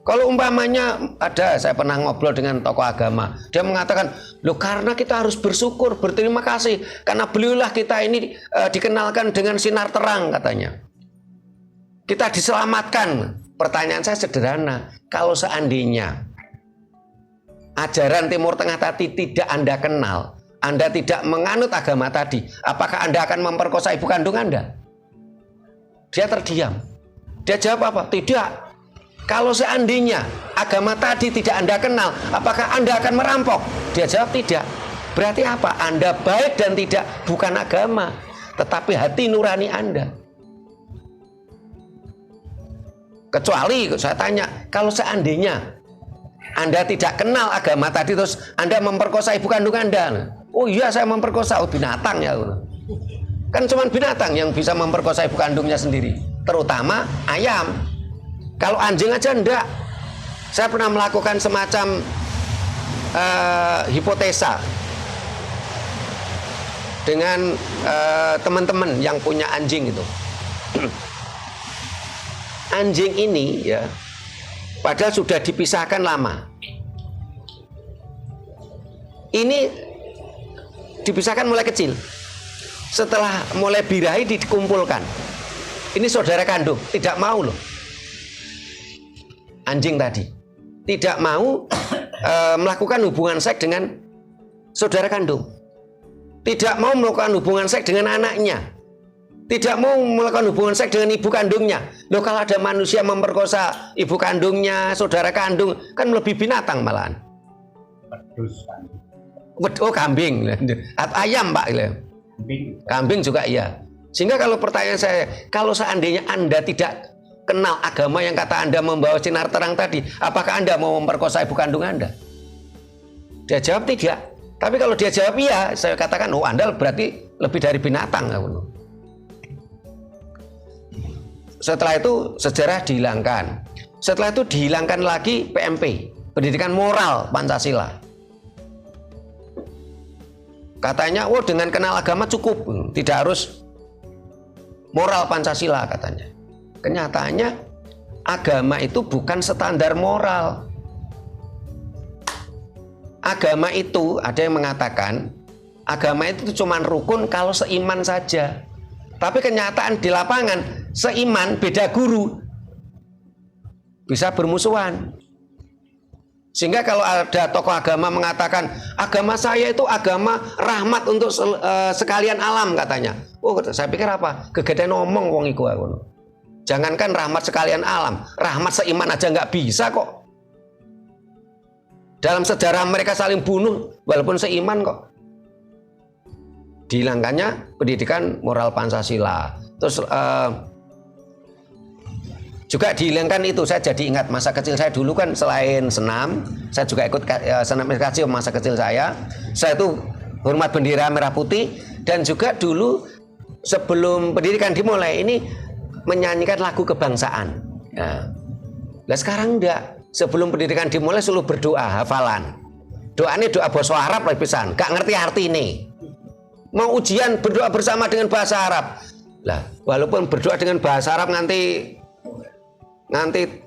A: Kalau umpamanya ada, saya pernah ngobrol dengan tokoh agama, dia mengatakan, loh karena kita harus bersyukur, berterima kasih, karena beliaulah kita ini dikenalkan dengan sinar terang katanya. Kita diselamatkan. Pertanyaan saya sederhana, kalau seandainya ajaran Timur Tengah tadi tidak Anda kenal, Anda tidak menganut agama tadi, apakah Anda akan memperkosa ibu kandung Anda? Dia terdiam. Dia jawab apa? Tidak. Kalau seandainya agama tadi tidak Anda kenal, apakah Anda akan merampok? Dia jawab tidak. Berarti apa? Anda baik dan tidak bukan agama, tetapi hati nurani Anda. Kecuali saya tanya, kalau seandainya Anda tidak kenal agama tadi terus Anda memperkosa ibu kandung Anda. Oh iya saya memperkosa, oh binatang ya. Kan cuma binatang yang bisa memperkosa ibu kandungnya sendiri, terutama ayam. Kalau anjing aja enggak. Saya pernah melakukan semacam hipotesa dengan teman-teman yang punya anjing itu. Anjing ini ya, padahal sudah dipisahkan lama. Ini dipisahkan mulai kecil. Setelah mulai birahi dikumpulkan. Ini saudara kandung, tidak mau loh. Anjing tadi tidak mau melakukan hubungan seks dengan saudara kandung, tidak mau melakukan hubungan seks dengan anaknya, tidak mau melakukan hubungan seks dengan ibu kandungnya. Loh kalau ada manusia memperkosa ibu kandungnya, saudara kandung, kan lebih binatang malahan. Oh kambing, ayam Pak, kambing juga iya. Sehingga kalau pertanyaan saya, kalau seandainya Anda tidak kenal agama yang kata Anda membawa sinar terang tadi, apakah Anda mau memperkosa ibu kandung Anda? Dia jawab tidak. Tapi kalau dia jawab iya, saya katakan, oh Anda berarti lebih dari binatang. Setelah itu sejarah dihilangkan. Setelah itu dihilangkan lagi PMP, pendidikan moral Pancasila. Katanya, oh dengan kenal agama cukup, tidak harus moral Pancasila katanya. Kenyataannya agama itu bukan standar moral. Agama itu ada yang mengatakan agama itu cuma rukun kalau seiman saja. Tapi kenyataan di lapangan seiman beda guru bisa bermusuhan. Sehingga kalau ada tokoh agama mengatakan agama saya itu agama rahmat untuk sekalian alam katanya. Oh saya pikir apa? Kegedean ngomong wong iku aku. Jangankan rahmat sekalian alam, rahmat seiman aja nggak bisa kok. Dalam sejarah mereka saling bunuh, walaupun seiman kok. Dihilangkannya pendidikan moral Pancasila. Terus juga dihilangkan itu, saya jadi ingat masa kecil saya dulu kan selain senam, saya juga ikut senam edukasi masa kecil saya. Saya itu hormat bendera merah putih dan juga dulu sebelum pendidikan dimulai ini menyanyikan lagu kebangsaan. Nah sekarang enggak. Sebelum pendidikan dimulai selalu berdoa, hafalan. Doanya doa bahasa Arab lah pisan, gak ngerti arti ini. Mau ujian berdoa bersama dengan bahasa Arab. Lah, walaupun berdoa dengan bahasa Arab nganti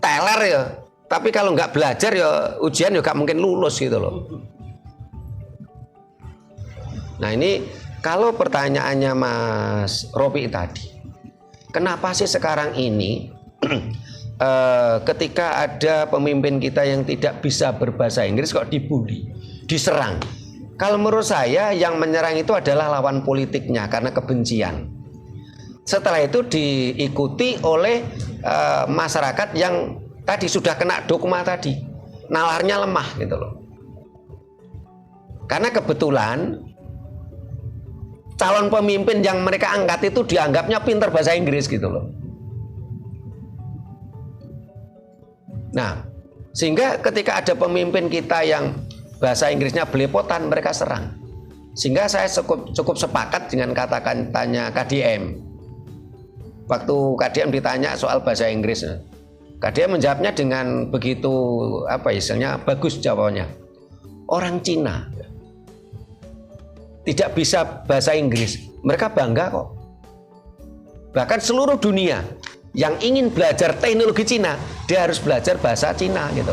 A: teler ya, tapi kalau nggak belajar ya ujian juga mungkin lulus gitu loh. Nah ini kalau pertanyaannya Mas Ropi tadi, kenapa sih sekarang ini ketika ada pemimpin kita yang tidak bisa berbahasa Inggris kok dibully, diserang? Kalau menurut saya yang menyerang itu adalah lawan politiknya karena kebencian. Setelah itu diikuti oleh masyarakat yang tadi sudah kena dogma tadi, nalarnya lemah gitu loh. Karena kebetulan calon pemimpin yang mereka angkat itu dianggapnya pintar bahasa Inggris gitu loh. Nah, sehingga ketika ada pemimpin kita yang bahasa Inggrisnya belepotan, mereka serang. Sehingga saya cukup sepakat dengan kata-katanya KDM. Waktu KDM ditanya soal bahasa Inggris, KDM menjawabnya dengan begitu istilahnya bagus jawabannya. Orang Cina tidak bisa bahasa Inggris, mereka bangga kok. Bahkan seluruh dunia yang ingin belajar teknologi Cina, dia harus belajar bahasa Cina gitu.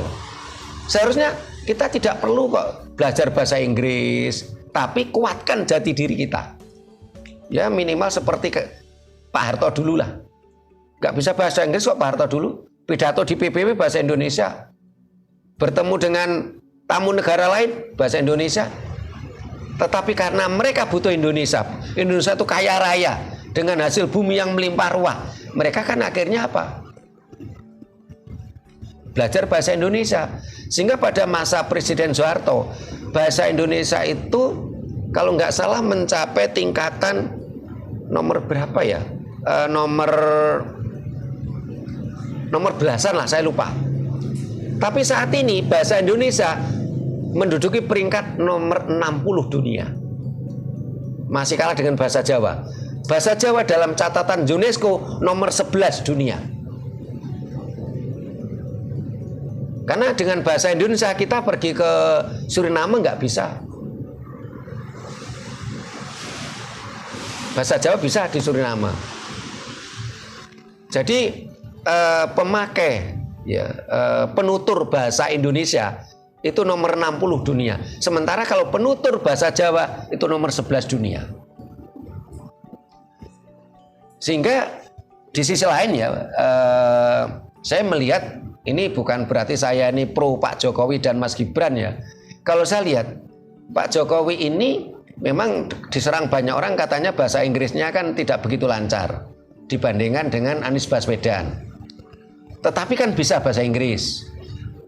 A: Seharusnya kita tidak perlu kok belajar bahasa Inggris, tapi kuatkan jati diri kita. Ya minimal seperti Pak Harto dulu lah. Gak bisa bahasa Inggris kok Pak Harto dulu. Pidato di PBB bahasa Indonesia. Bertemu dengan tamu negara lain bahasa Indonesia. Tetapi karena mereka butuh Indonesia. Indonesia itu kaya raya dengan hasil bumi yang melimpah ruah. Mereka kan akhirnya apa? Belajar bahasa Indonesia. Sehingga pada masa Presiden Soeharto, bahasa Indonesia itu kalau nggak salah mencapai tingkatan nomor berapa ya? Nomor belasan lah, saya lupa. Tapi saat ini bahasa Indonesia menduduki peringkat nomor 60 dunia. Masih kalah dengan bahasa Jawa. Bahasa Jawa dalam catatan UNESCO nomor 11 dunia. Karena dengan bahasa Indonesia kita pergi ke Suriname nggak bisa. Bahasa Jawa bisa di Suriname. Jadi pemakai penutur bahasa Indonesia itu nomor 60 dunia. Sementara kalau penutur bahasa Jawa itu nomor 11 dunia. Sehingga di sisi lain ya, saya melihat ini bukan berarti saya ini pro Pak Jokowi dan Mas Gibran ya. Kalau saya lihat Pak Jokowi ini memang diserang banyak orang, katanya bahasa Inggrisnya kan tidak begitu lancar dibandingkan dengan Anies Baswedan. Tetapi kan bisa bahasa Inggris.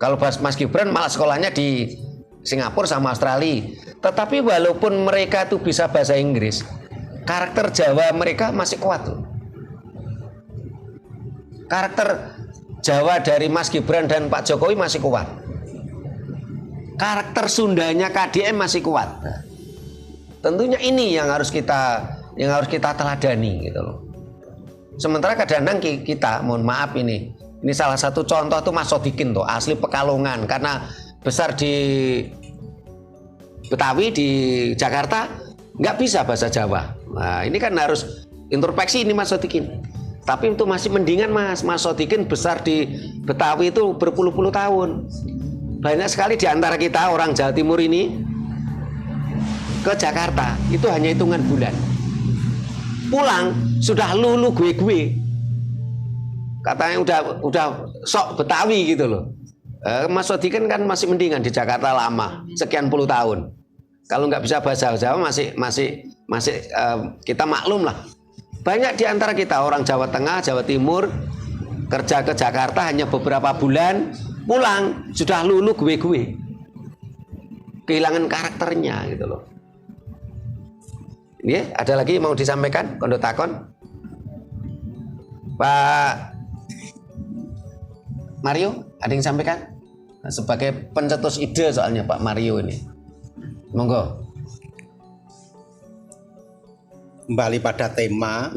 A: Kalau Mas Gibran malah sekolahnya di Singapura sama Australia. Tetapi walaupun mereka itu bisa bahasa Inggris, karakter Jawa mereka masih kuat loh. Karakter Jawa dari Mas Gibran dan Pak Jokowi masih kuat. Karakter Sundanya KDM masih kuat. Nah, tentunya ini yang harus kita teladani gitu loh. Sementara kadang-kadang kita, mohon maaf ini salah satu contoh tuh Mas Sodikin tuh asli Pekalongan, karena besar di Betawi di Jakarta nggak bisa bahasa Jawa. Nah ini kan harus introspeksi ini Mas Sodikin. Tapi itu masih mendingan Mas Sodikin besar di Betawi itu berpuluh-puluh tahun. Banyak sekali di antara kita orang Jawa Timur ini ke Jakarta itu hanya hitungan bulan. Pulang sudah lulu gue. Katanya udah sok Betawi gitu loh. Mas Sodikin kan masih mendingan di Jakarta lama, sekian puluh tahun. Kalau nggak bisa bahasa Jawa masih kita maklum lah. Banyak di antara kita orang Jawa Tengah, Jawa Timur kerja ke Jakarta hanya beberapa bulan, pulang sudah lulu gue. Kehilangan karakternya gitu loh. Ini ada lagi mau disampaikan Kondo Takon? Pak Mario, ada yang sampaikan? Nah, sebagai pencetus ide soalnya Pak Mario ini. Monggo.
C: Kembali pada tema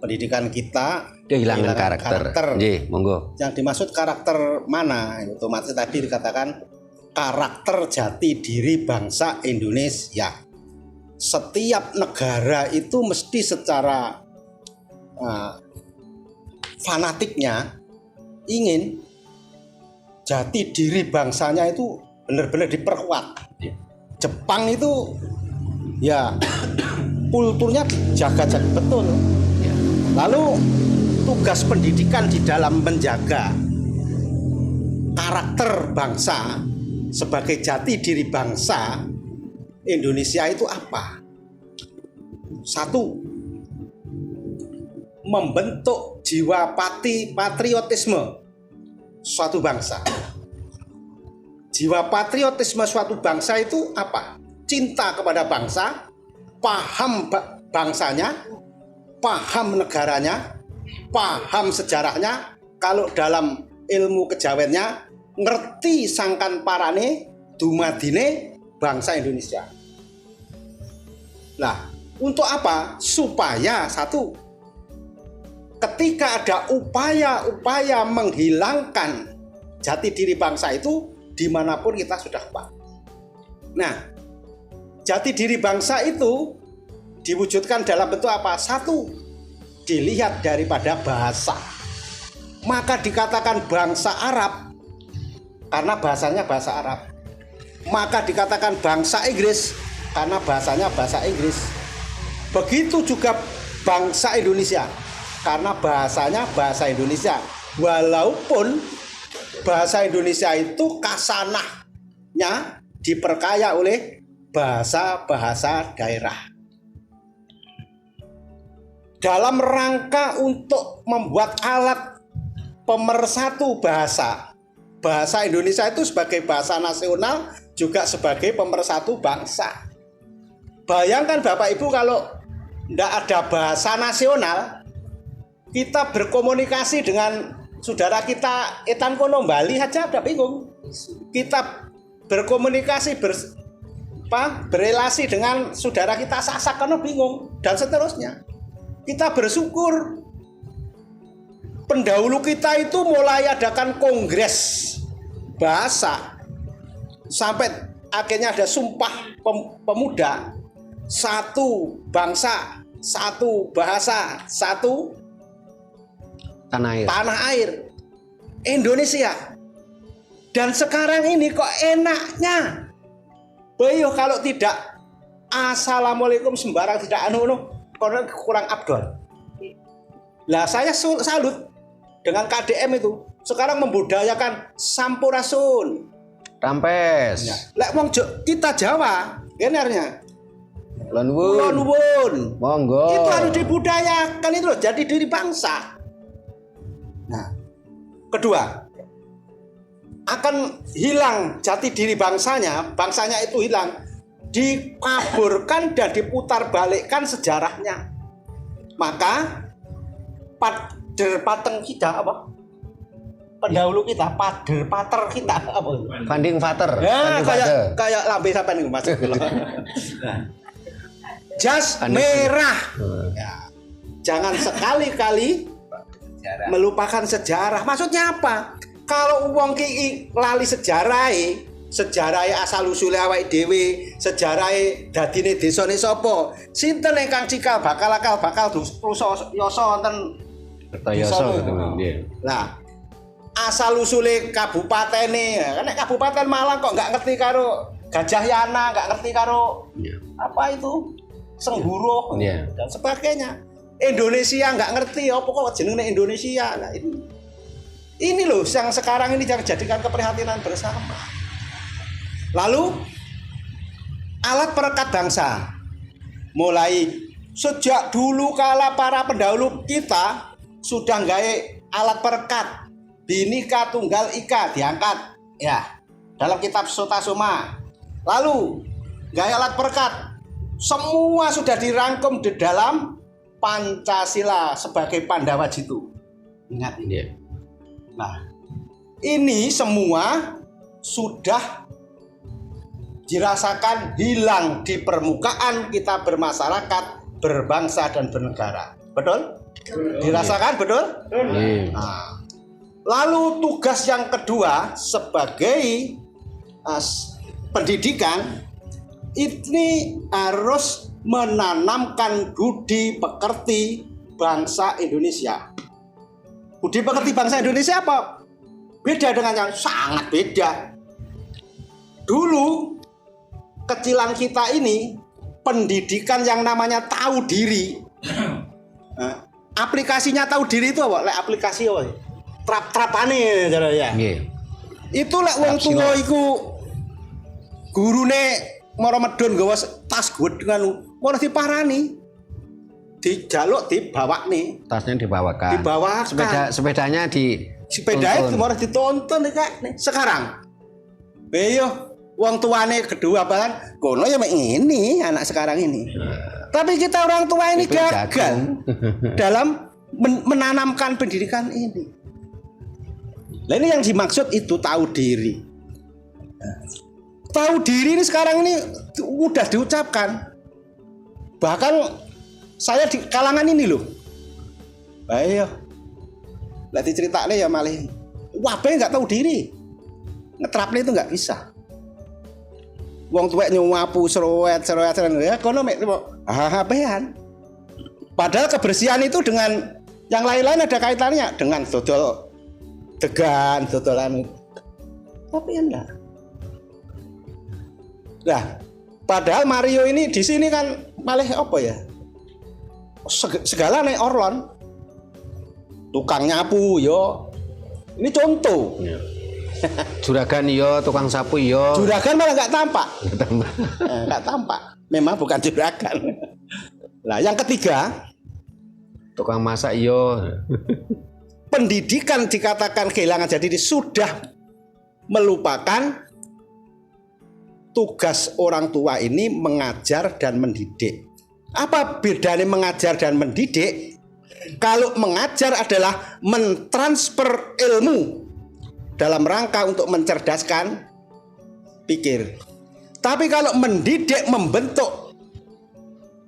C: pendidikan kita
A: Kehilangan karakter. Nggih, monggo.
C: Yang dimaksud karakter mana? Otomatis tadi dikatakan karakter jati diri bangsa Indonesia. Setiap negara itu mesti secara fanatiknya ingin jati diri bangsanya itu benar-benar diperkuat. Jepang itu ya kulturnya dijaga-jaga betul. Lalu tugas pendidikan di dalam menjaga karakter bangsa sebagai jati diri bangsa Indonesia itu apa? Satu, membentuk jiwa patriotisme suatu bangsa. Jiwa patriotisme suatu bangsa itu apa? Cinta kepada bangsa, paham bangsanya, paham negaranya, paham sejarahnya. Kalau dalam ilmu kejawennya, ngerti sangkan parane dumadine bangsa Indonesia. Nah, untuk apa? Supaya satu, ketika ada upaya-upaya menghilangkan jati diri bangsa itu dimanapun kita sudah kuat. Nah, jati diri bangsa itu diwujudkan dalam bentuk apa? Satu, dilihat daripada bahasa. Maka dikatakan bangsa Arab karena bahasanya bahasa Arab. Maka dikatakan bangsa Inggris karena bahasanya bahasa Inggris. Begitu juga bangsa Indonesia karena bahasanya bahasa Indonesia. Walaupun bahasa Indonesia itu kasanahnya diperkaya oleh bahasa-bahasa daerah. Dalam rangka untuk membuat alat pemersatu bahasa, bahasa Indonesia itu sebagai bahasa nasional juga sebagai pemersatu bangsa. Bayangkan Bapak Ibu kalau tidak ada bahasa nasional, kita berkomunikasi dengan saudara kita etan kono Bali aja udah bingung. Kita berkomunikasi berelasi dengan saudara kita Sasak kono bingung dan seterusnya. Kita bersyukur pendahulu kita itu mulai adakan kongres bahasa sampai akhirnya ada sumpah pemuda, satu bangsa, satu bahasa, satu tanah air Indonesia. Dan sekarang ini kok enaknya Bayo kalau tidak assalamualaikum sembarang tidak karena kurang abdol. Lah saya salut dengan KDM itu. Sekarang membudayakan sampurasun,
A: Rampes.
C: ya. Lek wong kita Jawa, genarnya
A: Kulon nuwun. Monggo.
C: itu harus dibudayakan itu loh, jadi diri bangsa. Nah, kedua, akan hilang jati diri bangsanya itu hilang, dikaburkan dan diputar balikkan sejarahnya. Maka pater kita apa? Pendahulu kita, pater kita apa?
A: Funding father.
C: Ya, kayak lambe sampai nih Mas. Jas merah. Ya. Jangan sekali-kali melupakan sejarah. Maksudnya apa? Kalau wong ki lali sejarah asal usule awake dhewe, sejarah dadine desane sapa? Sinten ingkang cikal bakal yoso wonten
A: Kertoyoso gitu nggih.
C: Nah, asal usule kabupatene, kan nek kabupaten Malang kok nggak ngerti karo Gajah Yana, nggak ngerti karo apa itu Sengguro dan sebagainya. Indonesia nggak ngerti apa kok jenenge Indonesia. Nah, ini loh yang sekarang ini jangan jadikan keprihatinan bersama. Lalu alat perekat bangsa, mulai sejak dulu kala para pendahulu kita sudah gawe alat perekat. Bhinneka Tunggal Ika diangkat ya dalam kitab Sota Soma. Lalu gawe alat perekat, semua sudah dirangkum di dalam Pancasila sebagai Pandawa Jitu. Ingat ini. Nah, ini semua sudah dirasakan hilang di permukaan kita bermasyarakat, berbangsa dan bernegara. Betul? Dirasakan betul?
A: Nggih.
C: Nah, lalu tugas yang kedua sebagai pendidikan ini harus menanamkan budi pekerti bangsa Indonesia. Budi pekerti bangsa Indonesia apa? Beda dengan yang sangat beda. Dulu kecilan kita ini pendidikan yang namanya tahu diri. Nah, aplikasinya tahu diri itu apa? Lek aplikasi apa? Trap-trapane ya.
A: Nggih.
C: Itu lek wong tuwa iku gurune mara medun nggawa tas gedhengan ora diparani. Dijaluk dibawakne.
A: Tasnya dibawakan.
C: Dibawakan.
A: Sepedanya
C: Sepeda itu malah ditonton nih. Sekarang. Beyo wong tuane kedua bahkan kono ya mek ngene anak sekarang ini. Tapi kita orang tua ini gagal dalam menanamkan pendidikan ini. Nah, ini yang dimaksud itu tahu diri. Tahu diri ini sekarang ini udah diucapkan. Bahkan saya di kalangan ini loh. Ayo. Lah diceritakne ya malih. Wabe nggak tahu diri. Ngetrapne itu nggak bisa. Wong tuwek nyuwapu serowet ya kono mek hapean. Padahal kebersihan itu dengan yang lain-lain ada kaitannya dengan dodol degan, dodolan. Tapi enggak. Nah, padahal Mario ini di sini kan malah apa ya? Segala nih Orlon. Tukang nyapu yo. Ini contoh.
A: Juragan iya, tukang sapu iya.
C: Juragan malah nggak tampak. Nggak tampak. Memang bukan juragan. Nah, yang ketiga,
A: Tukang masak iya.
C: pendidikan dikatakan kehilangan jati diri sudah melupakan tugas orang tua ini mengajar dan mendidik. Apa bedanya mengajar dan mendidik? Kalau mengajar adalah mentransfer ilmu dalam rangka untuk mencerdaskan pikir. Tapi kalau mendidik, membentuk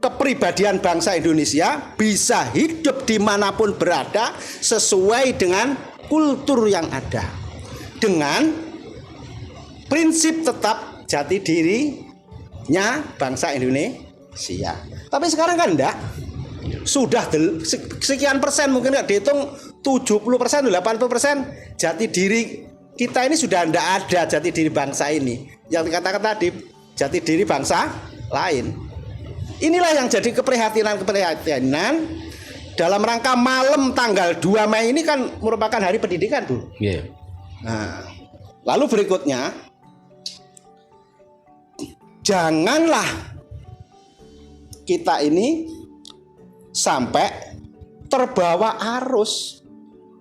C: kepribadian bangsa Indonesia bisa hidup dimanapun berada sesuai dengan kultur yang ada. Dengan prinsip tetap jati dirinya bangsa Indonesia. Tapi sekarang kan enggak. Sudah sekian persen, mungkin nggak dihitung 70%, 80% jati diri kita ini sudah tidak ada jati diri bangsa ini. Yang dikatakan tadi jati diri bangsa lain. Inilah yang jadi keprihatinan dalam rangka malam tanggal 2 Mei ini kan merupakan hari pendidikan, Bu.
A: Yeah.
C: Nah, lalu berikutnya, janganlah kita ini sampai terbawa arus,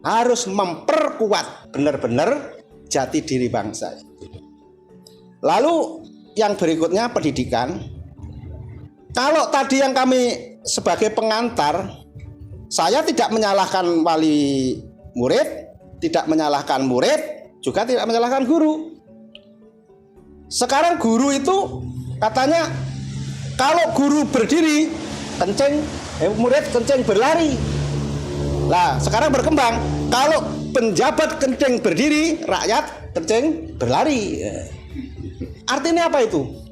C: harus memperkuat benar-benar jati diri bangsa. Lalu yang berikutnya pendidikan. Kalau tadi yang kami sebagai pengantar, saya tidak menyalahkan wali murid, tidak menyalahkan murid, juga tidak menyalahkan guru. Sekarang guru itu katanya kalau guru berdiri kencing, murid kencing berlari. Lah sekarang berkembang, kalau penjabat kencing berdiri, rakyat kencing berlari. Artinya apa itu?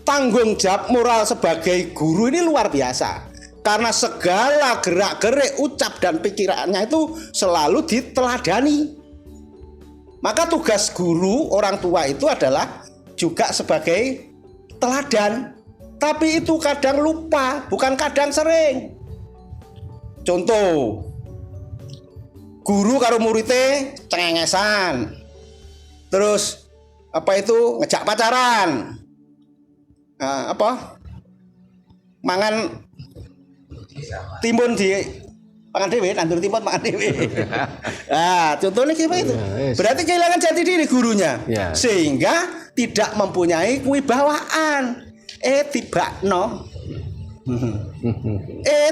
C: Tanggung jawab moral sebagai guru ini luar biasa. Karena segala gerak-gerik, ucap dan pikirannya itu selalu diteladani. Maka tugas guru, orang tua itu adalah juga sebagai teladan. Tapi itu kadang lupa, bukan kadang sering. Contoh, guru karo muridnya cengengesan. Terus apa itu ngejak pacaran. Mangan timun di pangan dewe, nandur timun pangan dewe. Nah, contohnya gimana itu? Berarti kehilangan jati diri gurunya, sehingga tidak mempunyai kewibawaan.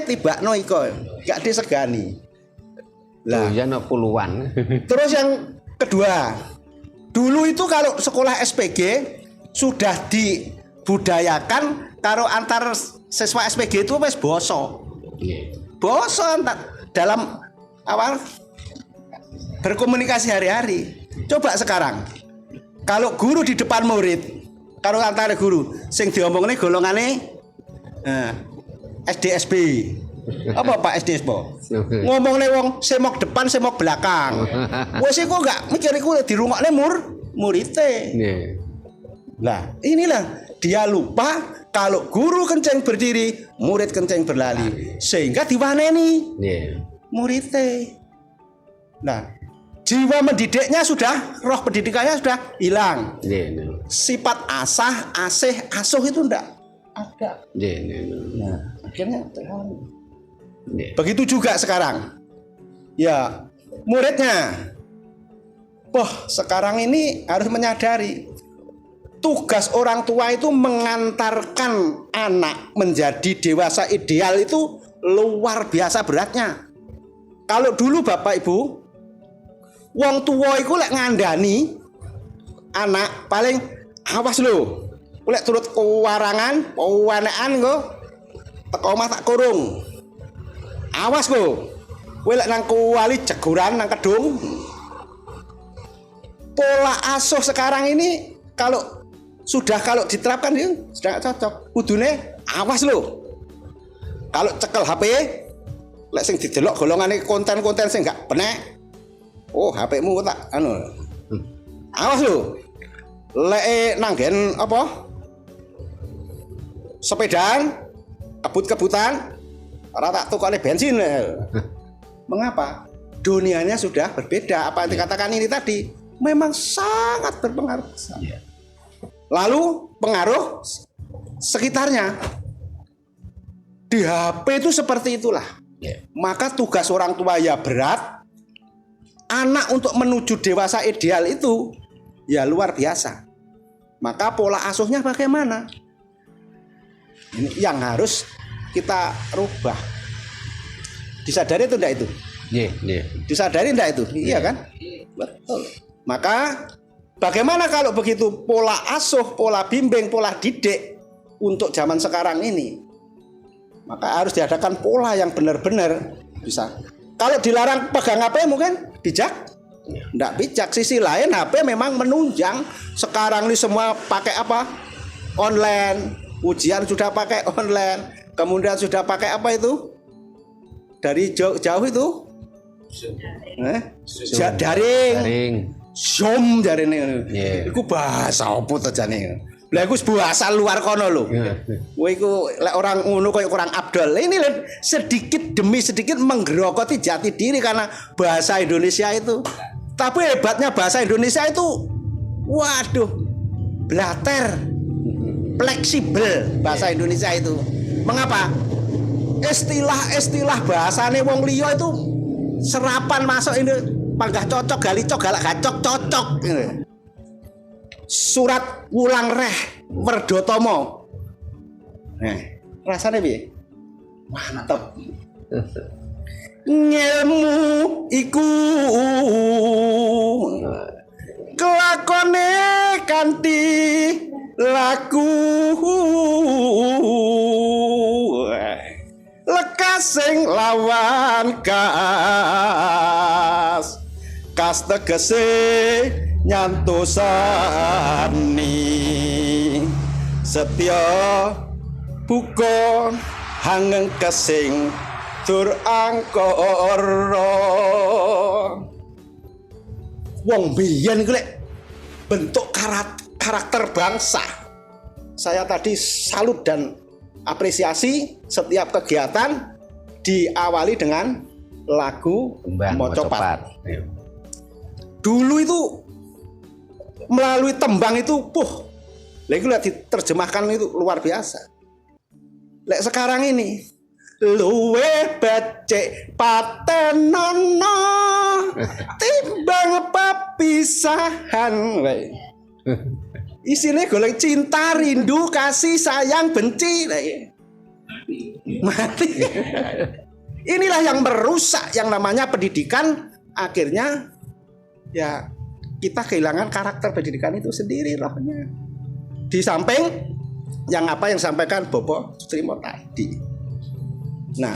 C: Tibakno iko gak disegani. Lah,
A: ya no puluhan.
C: Terus yang kedua, dulu itu kalau sekolah SPG sudah dibudayakan karo antar siswa SPG itu wis boso. bosan dalam awal berkomunikasi hari-hari. Coba sekarang kalau guru di depan murid, kalau antara guru sing diomongne golongane SD SB. Apa Pak SD SB? Ngomongne wong semok depan semok belakang. Wes iku enggak mikir iku dirungokne murite. Nah, inilah dia lupa kalau guru kenceng berdiri, murid kenceng berlari, sehingga diwaneni muridnya. Nah, jiwa mendidiknya sudah, roh pendidikannya sudah hilang. Sifat asah, asih, asuh itu enggak ada. Nah, akhirnya terhalang. Begitu juga sekarang. Ya, muridnya. Sekarang ini harus menyadari tugas orang tua itu mengantarkan anak menjadi dewasa ideal itu luar biasa beratnya. Kalau dulu Bapak Ibu, wong tua iku lek ngandani anak paling awas lho. Lek turut kewarangan, pewenekan nggo teko omah tak kurung. Awas lho. Kowe lek nang kuali jeguran nang kedung. Pola asuh sekarang ini kalau diterapkan ya sudah cocok. Kudune awas lho. Kalau cekel HP, lek sing didelok golongane konten-konten sing enggak benek. HP-mu tak awas lho. Lek nanggen apa? Sepedaan, kebut-kebutan, ora tak tukane bensin. Mengapa? Dunianya sudah berbeda. Apa yang dikatakan ini tadi memang sangat berpengaruh. Lalu pengaruh sekitarnya. Di HP itu seperti itulah. Maka tugas orang tua ya berat. Anak untuk menuju dewasa ideal itu ya luar biasa. Maka pola asuhnya bagaimana? Ini yang harus kita rubah. Disadari itu enggak itu? Disadari enggak itu? Iya kan? Betul. Maka bagaimana kalau begitu pola asuh, pola bimbing, pola didik untuk zaman sekarang ini? Maka harus diadakan pola yang benar-benar bisa. Kalau dilarang pegang HP mungkin bijak? Enggak bijak. Sisi lain HP memang menunjang. Sekarang ini semua pakai apa? Online. Ujian sudah pakai online. Kemudian sudah pakai apa itu? Dari jauh itu? Daring. Zoom jarene. Iku bahasa apa to jane? Lah iku bahasa luar kono lho. Kowe iku lek orang ngono koyo kurang abdol. Ini sedikit demi sedikit menggerokoti jati diri karena bahasa Indonesia itu. Tapi hebatnya bahasa Indonesia itu waduh, blater. Fleksibel bahasa Indonesia itu. Mengapa? Istilah bahasane wong liya itu serapan masuk ini panggah cocok gali cok galak gacok cocok. Surat wulang reh Werdotomo. Rasane piye? Mantep. Ngilmu iku kelakone kanthi laku lekas sing lawan kas tegese nyantosani setya buka hangeng kesing tur angkara wong biyen iku lek bentuk karakter bangsa. Saya tadi salut dan apresiasi setiap kegiatan diawali dengan lagu Mocopat. Dulu itu melalui tembang itu lagi lihat diterjemahkan itu luar biasa. Lek sekarang ini luwe becek patenono timbang pepisahan. Isinya goleng cinta, rindu, kasih, sayang, benci. Mati. Inilah yang merusak yang namanya pendidikan. Akhirnya ya kita kehilangan karakter pendidikan itu sendiri rohnya. Di samping yang apa yang sampaikan Bobo Sutrimo tadi. Nah,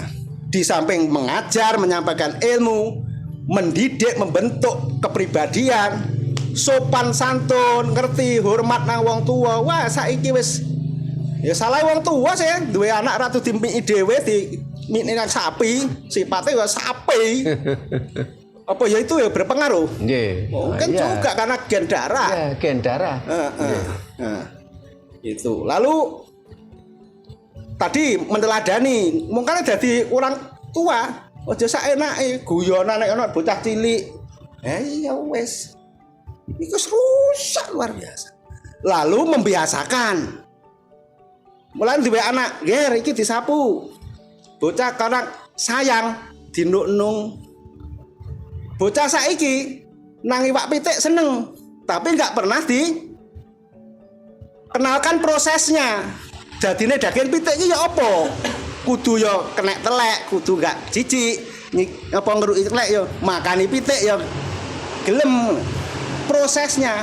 C: di samping mengajar, menyampaikan ilmu, mendidik, membentuk kepribadian, sopan santun, ngerti hormat nang wong tua. Wah, saiki wis ya salah wong tua sih, duwe anak ratu dimiki dhewe di nang sapi, sifatnya ya sapi. Apa ya itu ya berpengaruh?
A: Nggih.
C: Mungkin juga karena gen darah.
A: Ya, gen darah.
C: Nah, itu. Lalu tadi meneladani, mungkin jadi orang tua, aja saenake guyonan nek ana bocah cilik. Ya wis. Iku rusak luar biasa. Lalu membiasakan. Mulai duwe anak, "Ger, iki disapu." Bocah karena sayang dinuk-nung. Bocah saiki nang iwak pitik seneng, tapi nggak pernah dikenalkan prosesnya. Jadine daging pitik iki ya apa? Kudu ya kena telek, kudu nggak jijik. Apa ngeruki telek ya makani pitik ya gelem prosesnya.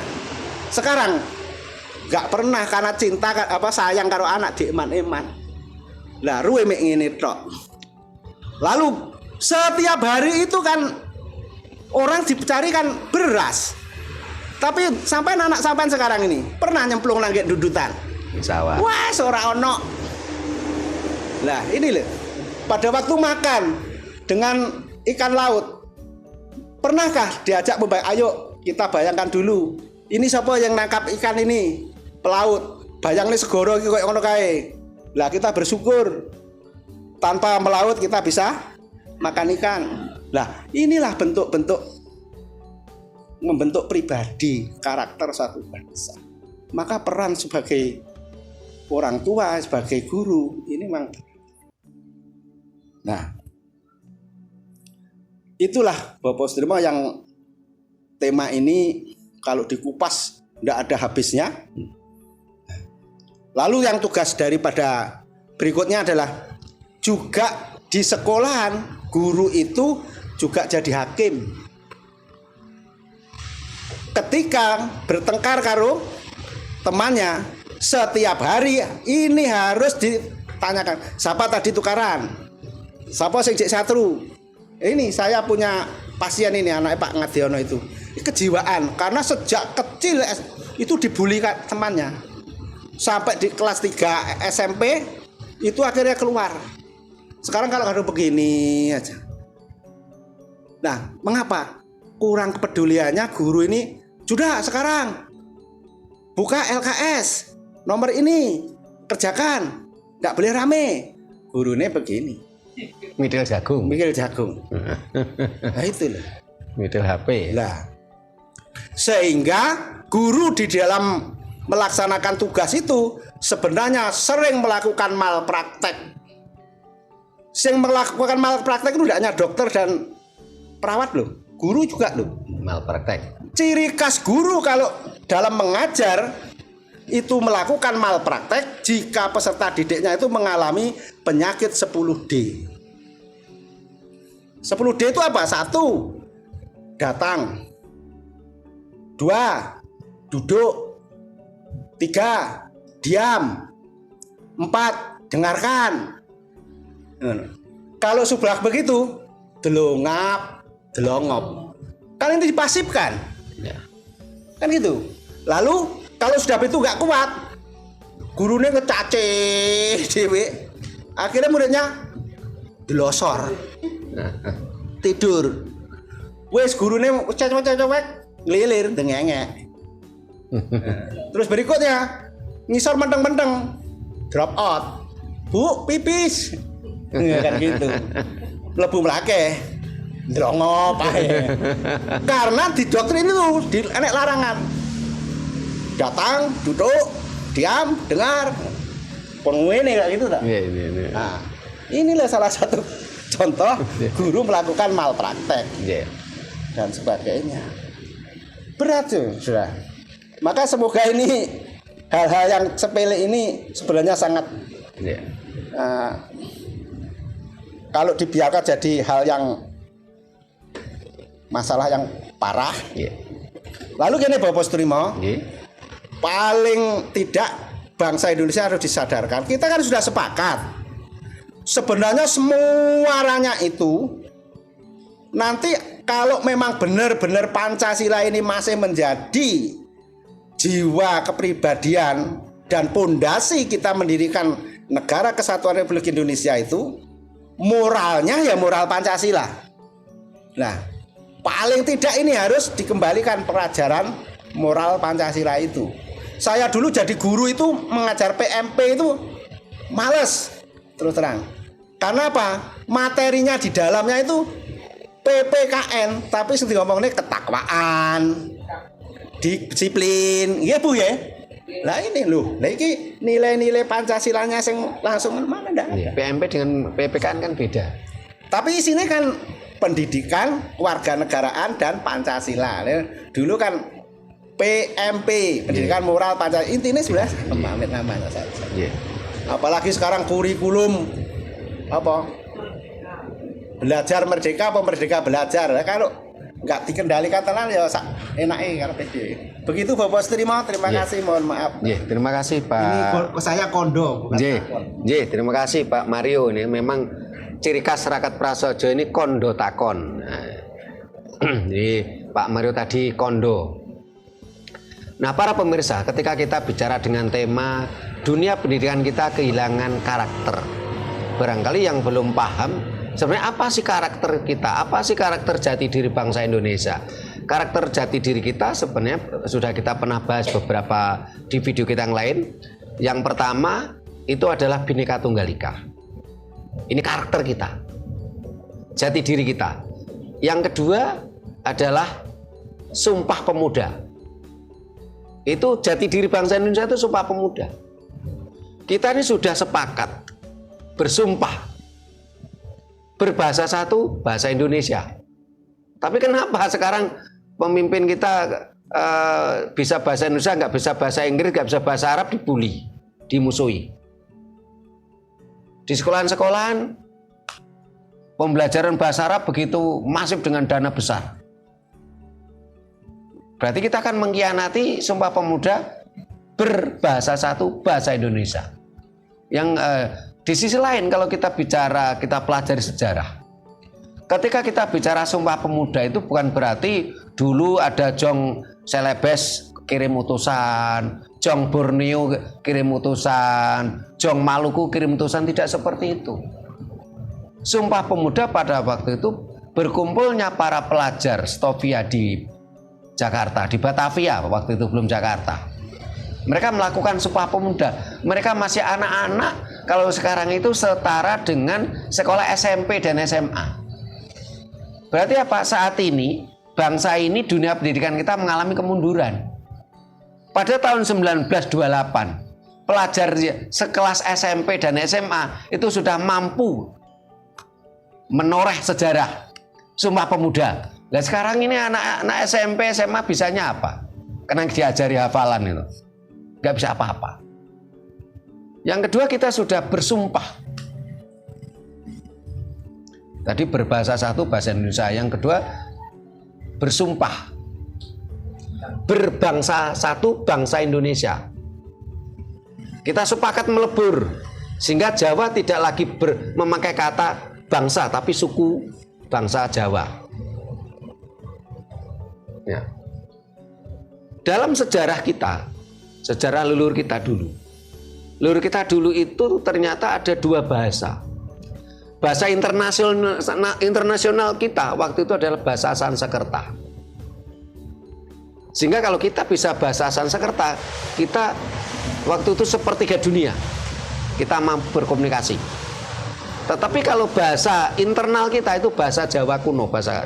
C: Sekarang nggak pernah karena cinta apa sayang karo anak dieman-eman. Lah ruwe mek ngene tok. Lalu setiap hari itu kan orang dicari kan beras. Tapi sampai anak sampean sekarang ini pernah nyemplung nang dudutan
A: Sawah.
C: wah ora ono. Lah ini loh, pada waktu makan dengan ikan laut, pernahkah diajak ayo kita bayangkan dulu, ini siapa yang nangkap ikan ini, pelaut, bayangnya segoro iki koyo ngono kae. Lah kita bersyukur tanpa melaut kita bisa makan ikan. Lah inilah bentuk-bentuk membentuk pribadi, karakter satu bangsa. Maka peran sebagai orang tua, sebagai guru ini memang. Nah, itulah Bapak Sudrimo yang tema ini kalau dikupas tidak ada habisnya. Lalu yang tugas daripada berikutnya adalah juga di sekolahan guru itu juga jadi hakim. Ketika bertengkar karo temannya setiap hari ini harus ditanyakan siapa tadi tukaran, siapa sing jek satru. Ini saya punya pasien ini anak Pak Ngadiono itu kejiwaan karena sejak kecil itu dibully temannya sampai di kelas 3 SMP itu akhirnya keluar. Sekarang kalau ada begini aja. Nah, mengapa kurang kepeduliannya guru ini? Sudah sekarang buka LKS nomor ini kerjakan, nggak boleh rame. Gurunya begini.
A: Midil jagung.
C: Nah itu loh.
A: Midil HP.
C: Lah, sehingga guru di dalam melaksanakan tugas itu sebenarnya sering melakukan malpraktek. Yang melakukan malpraktek itu tidak hanya dokter dan perawat loh, guru juga loh.
A: Malpraktek.
C: Ciri khas guru kalau dalam mengajar itu melakukan malpraktek jika peserta didiknya itu mengalami penyakit 10D. 10D itu apa? 1. Datang. 2. Duduk. 3. Diam. 4. Dengarkan. Kalau sudah begitu, delongap, delongop. Kan ini dipasifkan.
A: Ya.
C: Kan gitu. Lalu kalau sudah itu nggak kuat, gurunya ngecace dewe. Akhirnya muridnya delosor. Tidur. Wes gurunya cewek-cewek ngelilir dengenge. Terus berikutnya ngisor menteng-menteng, drop out. Bu, pipis. Kan gitu. Mlebu mlake. Ndrongop ae. Karena di doktrin itu di enek larangan. Datang, duduk, diam, dengar. Pengwene kayak gitu tak?
A: Iya.
C: Nah, inilah salah satu contoh guru melakukan malpraktek dan sebagainya. Berat tuh, sudah. Maka semoga ini hal-hal yang sepele ini sebenarnya sangat kalau dibiarkan jadi hal yang masalah yang parah. Lalu gini Bapak Sudrimo, paling tidak bangsa Indonesia harus disadarkan. Kita kan sudah sepakat sebenarnya semuanya itu nanti kalau memang benar-benar Pancasila ini masih menjadi jiwa kepribadian dan pondasi kita mendirikan negara kesatuan Republik Indonesia itu, moralnya ya moral Pancasila. Nah, paling tidak ini harus dikembalikan pelajaran moral Pancasila itu. Saya dulu jadi guru itu mengajar PMP itu males, terus terang. Karena apa? Materinya di dalamnya itu PPKN, tapi sing ngomongnya ketakwaan, disiplin, iya Bu ya. Lah ini loh, lah ini nilai-nilai Pancasilanya sing langsung mana ndak?
A: Iya, PMP dengan PPKN kan beda.
C: Tapi isinya kan pendidikan, kewarganegaraan dan Pancasila. Dulu kan PMP, pendidikan moral Pancasila. Intinya sebenarnya pamit namanya saja.
A: Iya.
C: Apalagi sekarang kurikulum apa? Belajar merdeka apa merdeka belajar. Nah, kalau nggak dikendalikan tenan ya enaknya karena PD. Begitu Bapak terima kasih, mohon maaf.
A: Terima kasih Pak.
C: Ini saya kondo.
A: Terima kasih Pak Mario. Ini memang ciri khas Rakat Prasojo ini kondo takon. Jadi Pak Mario tadi kondo. Nah, para pemirsa, ketika kita bicara dengan tema dunia pendidikan kita kehilangan karakter, barangkali yang belum paham sebenarnya apa sih karakter kita, apa sih karakter jati diri bangsa Indonesia. Karakter jati diri kita sebenarnya sudah kita pernah bahas beberapa di video kita yang lain. Yang pertama itu adalah Bhinneka Tunggal Ika. Ini karakter kita, jati diri kita. Yang kedua adalah Sumpah Pemuda. Itu jati diri bangsa Indonesia, itu Sumpah Pemuda. Kita ini sudah sepakat bersumpah berbahasa satu, bahasa Indonesia. Tapi kenapa sekarang pemimpin kita bisa bahasa Indonesia, nggak bisa bahasa Inggris, nggak bisa bahasa Arab, dibully, dimusuhi. Di sekolahan-sekolahan pembelajaran bahasa Arab begitu masif dengan dana besar. Berarti kita akan mengkhianati Sumpah Pemuda berbahasa satu, bahasa Indonesia. Yang di sisi lain kalau kita bicara, kita pelajari sejarah. Ketika kita bicara Sumpah Pemuda itu bukan berarti dulu ada Jong Celebes kirim utusan, Jong Borneo kirim utusan, Jong Maluku kirim utusan, tidak seperti itu. Sumpah Pemuda pada waktu itu berkumpulnya para pelajar Stovia di Jakarta, di Batavia waktu itu belum Jakarta. Mereka melakukan Sumpah Pemuda. Mereka masih anak-anak. Kalau sekarang itu setara dengan sekolah SMP dan SMA. Berarti apa? Saat ini bangsa ini, dunia pendidikan kita mengalami kemunduran. Pada tahun 1928 pelajar sekelas SMP dan SMA itu sudah mampu menoreh sejarah Sumpah Pemuda. Nah sekarang ini anak-anak SMP SMA bisanya apa? Karena diajari hafalan itu, nggak bisa apa-apa. Yang kedua, kita sudah bersumpah. Tadi berbahasa satu, bahasa Indonesia. Yang kedua, bersumpah berbangsa satu, bangsa Indonesia. Kita sepakat melebur sehingga Jawa tidak lagi memakai kata bangsa, tapi suku bangsa Jawa. Ya. Dalam sejarah kita, sejarah leluhur kita dulu. Leluhur kita dulu itu ternyata ada dua bahasa. Bahasa internasional kita waktu itu adalah bahasa Sanskerta. Sehingga kalau kita bisa bahasa Sanskerta, kita waktu itu sepertiga dunia. Kita mampu berkomunikasi. Tetapi kalau bahasa internal kita itu bahasa Jawa kuno, bahasa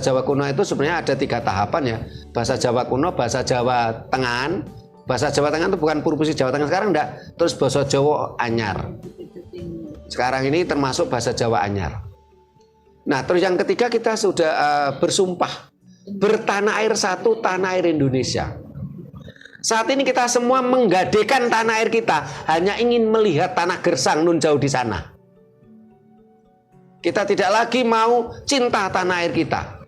A: Jawa kuno itu sebenarnya ada 3 tahapan ya. Bahasa Jawa kuno, bahasa Jawa tengahan. Bahasa Jawa Tengah itu bukan provinsi Jawa Tengah sekarang enggak. Terus bahasa Jawa Anyar. Sekarang ini termasuk bahasa Jawa Anyar. Nah, terus yang ketiga kita sudah bersumpah bertanah air satu, tanah air Indonesia. Saat ini kita semua menggadekan tanah air kita, hanya ingin melihat tanah gersang nun jauh di sana. Kita tidak lagi mau cinta tanah air kita.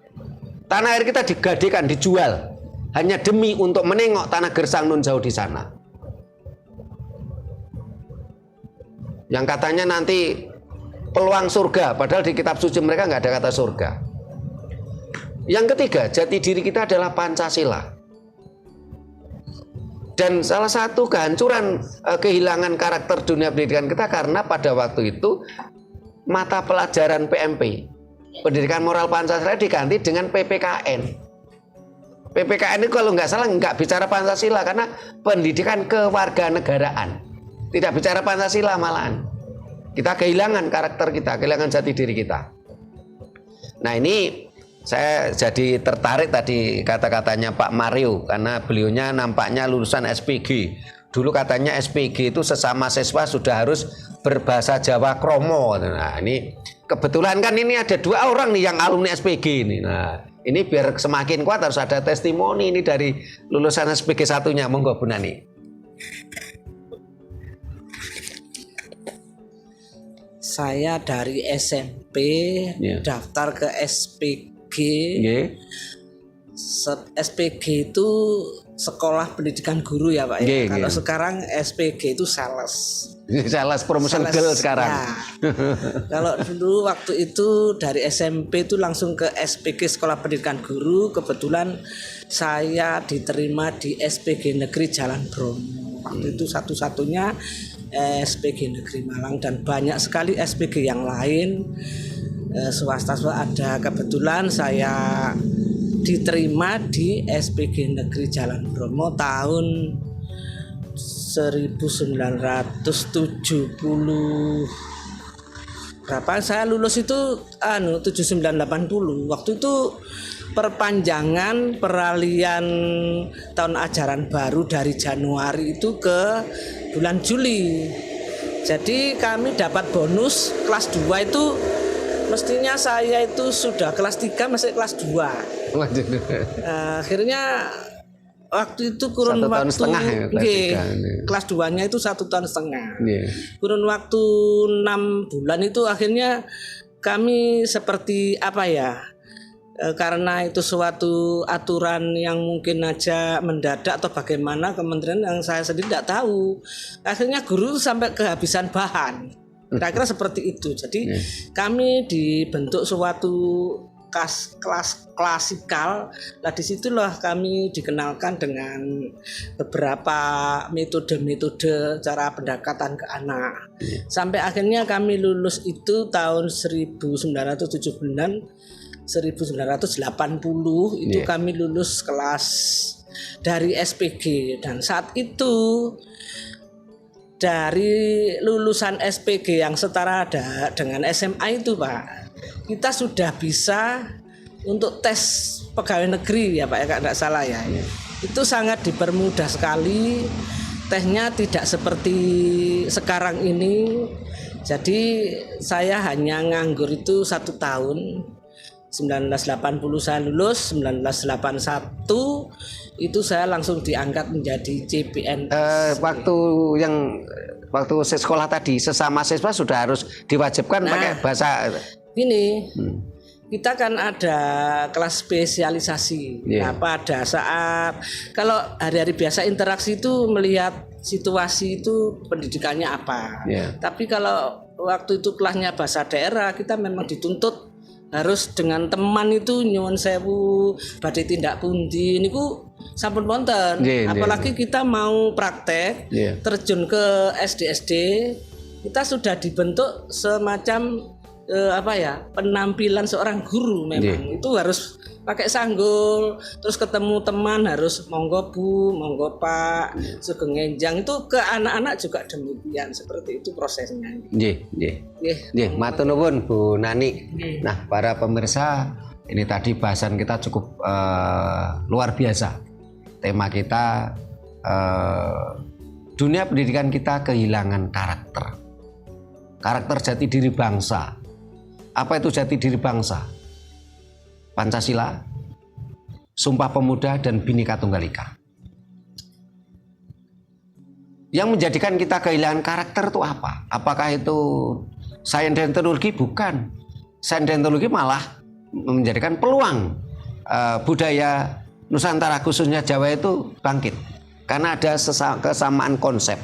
A: Tanah air kita digadekan, dijual hanya demi untuk menengok tanah gersang nun jauh di sana. yang katanya nanti peluang surga, padahal di kitab suci mereka nggak ada kata surga. Yang ketiga, jati diri kita adalah Pancasila. Dan salah satu kehancuran kehilangan karakter dunia pendidikan kita karena pada waktu itu mata pelajaran PMP, Pendidikan Moral Pancasila, diganti dengan PPKN. PPKN itu kalau nggak salah nggak bicara Pancasila karena pendidikan kewarganegaraan, tidak bicara Pancasila malahan. Kita kehilangan karakter kita, kehilangan jati diri kita. Nah ini saya jadi tertarik tadi kata-katanya Pak Mario karena beliaunya nampaknya lulusan SPG. Dulu katanya SPG itu sesama siswa sudah harus berbahasa Jawa kromo. Nah ini kebetulan kan ini ada 2 orang nih yang alumni SPG ini. Nah ini biar semakin kuat harus ada testimoni ini dari lulusan SPG satunya. Monggo Bu Nani.
B: Saya dari SMP daftar ke SPG. SPG itu Sekolah Pendidikan Guru ya Pak ya. Kalau sekarang SPG itu sales promotion girl sekarang. Nah, kalau dulu waktu itu dari SMP itu langsung ke SPG Sekolah Pendidikan Guru. Kebetulan saya diterima di SPG Negeri Jalan Bromo. Waktu itu satu-satunya SPG Negeri Malang dan banyak sekali SPG yang lain swasta ada. Kebetulan saya diterima di SPG Negeri Jalan Bromo tahun 1970 berapa saya lulus itu 7980. Waktu itu perpanjangan peralihan tahun ajaran baru dari Januari itu ke bulan Juli. Jadi kami dapat bonus kelas 2 itu mestinya saya itu sudah kelas 3 masih kelas 2. Akhirnya waktu itu kurun
A: 1 tahun
B: waktu
A: setengah ya,
B: kelas 2-nya itu 1 tahun setengah. Kurun waktu 6 bulan itu akhirnya kami seperti apa ya? Karena itu suatu aturan yang mungkin aja mendadak atau bagaimana kementerian yang saya sendiri tidak tahu. Akhirnya guru sampai kehabisan bahan. Kira-kira seperti itu. Jadi kami dibentuk suatu kelas klasikal. Nah disitulah kami dikenalkan dengan beberapa metode-metode cara pendekatan ke anak. Sampai akhirnya kami lulus itu tahun 1980 itu kami lulus kelas dari SPG. Dan saat itu dari lulusan SPG yang setara dengan SMA itu Pak, kita sudah bisa untuk tes pegawai negeri ya Pak ya, tidak salah ya. Itu sangat dipermudah sekali. Tesnya tidak seperti sekarang ini. Jadi saya hanya nganggur itu 1 tahun. 1980 saya lulus, 1981 itu saya langsung diangkat menjadi CPNS.
A: Waktu sekolah tadi sesama siswa sudah harus diwajibkan pakai bahasa.
B: Gini, kita kan ada kelas spesialisasi. Nah, pada saat kalau hari-hari biasa interaksi itu melihat situasi itu pendidikannya apa. Tapi kalau waktu itu kelasnya bahasa daerah, kita memang dituntut harus dengan teman itu nyuwun sewu badhe tindak pundi niku sampun wonten. Apalagi kita mau praktek terjun ke SD kita sudah dibentuk semacam penampilan seorang guru memang. Itu harus pakai sanggul, terus ketemu teman harus monggo Bu, monggo Pak, sugeng enjang. Itu ke anak-anak juga demikian, seperti itu prosesnya.
A: Nggih, matur nuwun Bu Nani. Nah, para pemirsa, ini tadi bahasan kita cukup luar biasa. Tema kita dunia pendidikan kita kehilangan karakter jati diri bangsa. Apa itu jati diri bangsa? Pancasila, Sumpah Pemuda, dan Bhinneka Tunggal Ika. Yang menjadikan kita kehilangan karakter itu apa? Apakah itu sains dan teknologi? Bukan. Sains dan teknologi malah menjadikan peluang budaya Nusantara khususnya Jawa itu bangkit. Karena ada kesamaan konsep.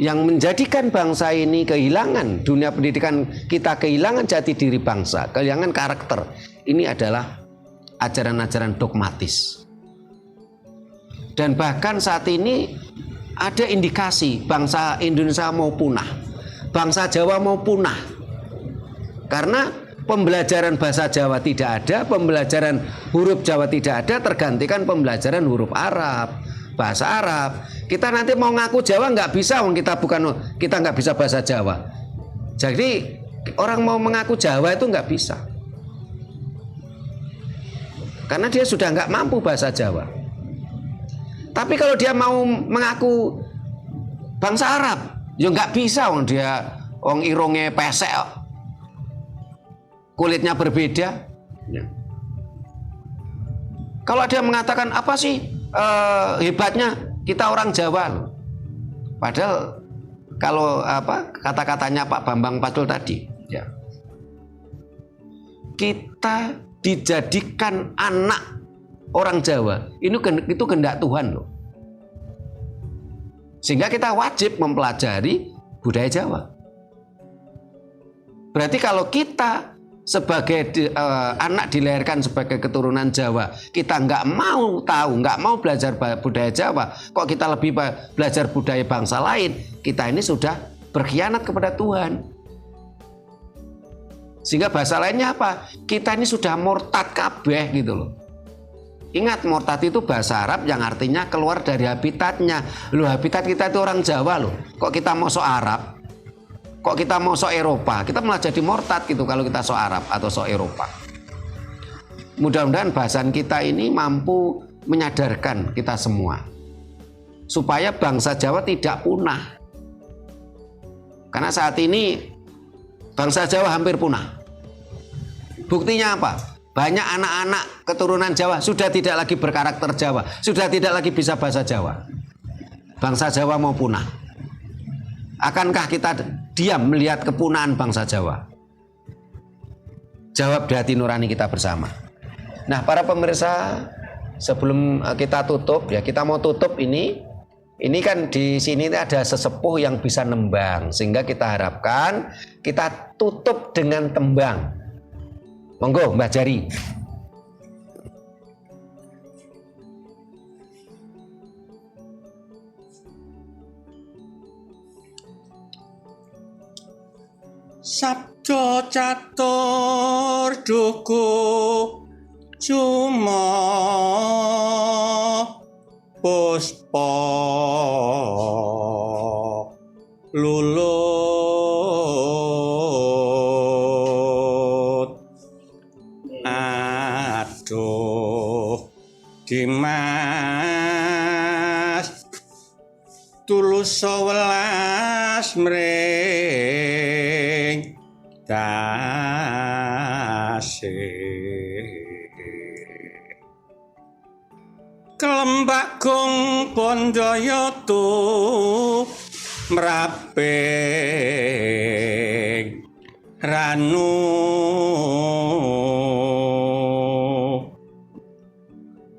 A: yang menjadikan bangsa ini kehilangan, dunia pendidikan kita kehilangan jati diri bangsa, kehilangan karakter, ini adalah ajaran-ajaran dogmatis. Dan bahkan saat ini ada indikasi bangsa Indonesia mau punah, bangsa Jawa mau punah, karena pembelajaran bahasa Jawa tidak ada, pembelajaran huruf Jawa tidak ada, tergantikan pembelajaran huruf Arab, bahasa Arab. Kita nanti mau ngaku Jawa nggak bisa, kita nggak bisa bahasa Jawa. Jadi orang mau mengaku Jawa itu nggak bisa, karena dia sudah nggak mampu bahasa Jawa. Tapi kalau dia mau mengaku bangsa Arab, ya nggak bisa, dia irungnya pesek, kulitnya berbeda. Ya. Kalau dia mengatakan apa sih hebatnya kita orang Jawa, padahal kalau kata-katanya Pak Bambang Pacul tadi, ya, kita dijadikan anak orang Jawa, itu kehendak Tuhan loh. Sehingga kita wajib mempelajari budaya Jawa. Berarti kalau kita sebagai anak dilahirkan sebagai keturunan Jawa, kita nggak mau tahu, nggak mau belajar budaya Jawa, kok kita lebih belajar budaya bangsa lain, kita ini sudah berkhianat kepada Tuhan. Sehingga bahasa lainnya apa? Kita ini sudah murtad kabeh gitu loh. Ingat, murtad itu bahasa Arab yang artinya keluar dari habitatnya. Loh, habitat kita itu orang Jawa loh. Kok kita mau sok Arab? Kok kita mau sok Eropa? Kita malah jadi murtad gitu kalau kita sok Arab atau sok Eropa. Mudah-mudahan bahasan kita ini mampu menyadarkan kita semua, supaya bangsa Jawa tidak punah. Karena saat ini bangsa Jawa hampir punah. Buktinya apa? Banyak anak-anak keturunan Jawa sudah tidak lagi berkarakter Jawa, sudah tidak lagi bisa bahasa Jawa. Bangsa Jawa mau punah. Akankah kita diam melihat kepunahan bangsa Jawa? Jawab di hati nurani kita bersama. Nah, para pemirsa, sebelum kita tutup, ya kita mau tutup ini kan di sini ada sesepuh yang bisa nembang, sehingga kita harapkan kita tutup dengan tembang. Monggo Mbah Jari.
E: Sabda catur duku cuma puspa lulut. Aduh Dimas tulus 11 mring tasih kelembak gong Pandayata mraping ranu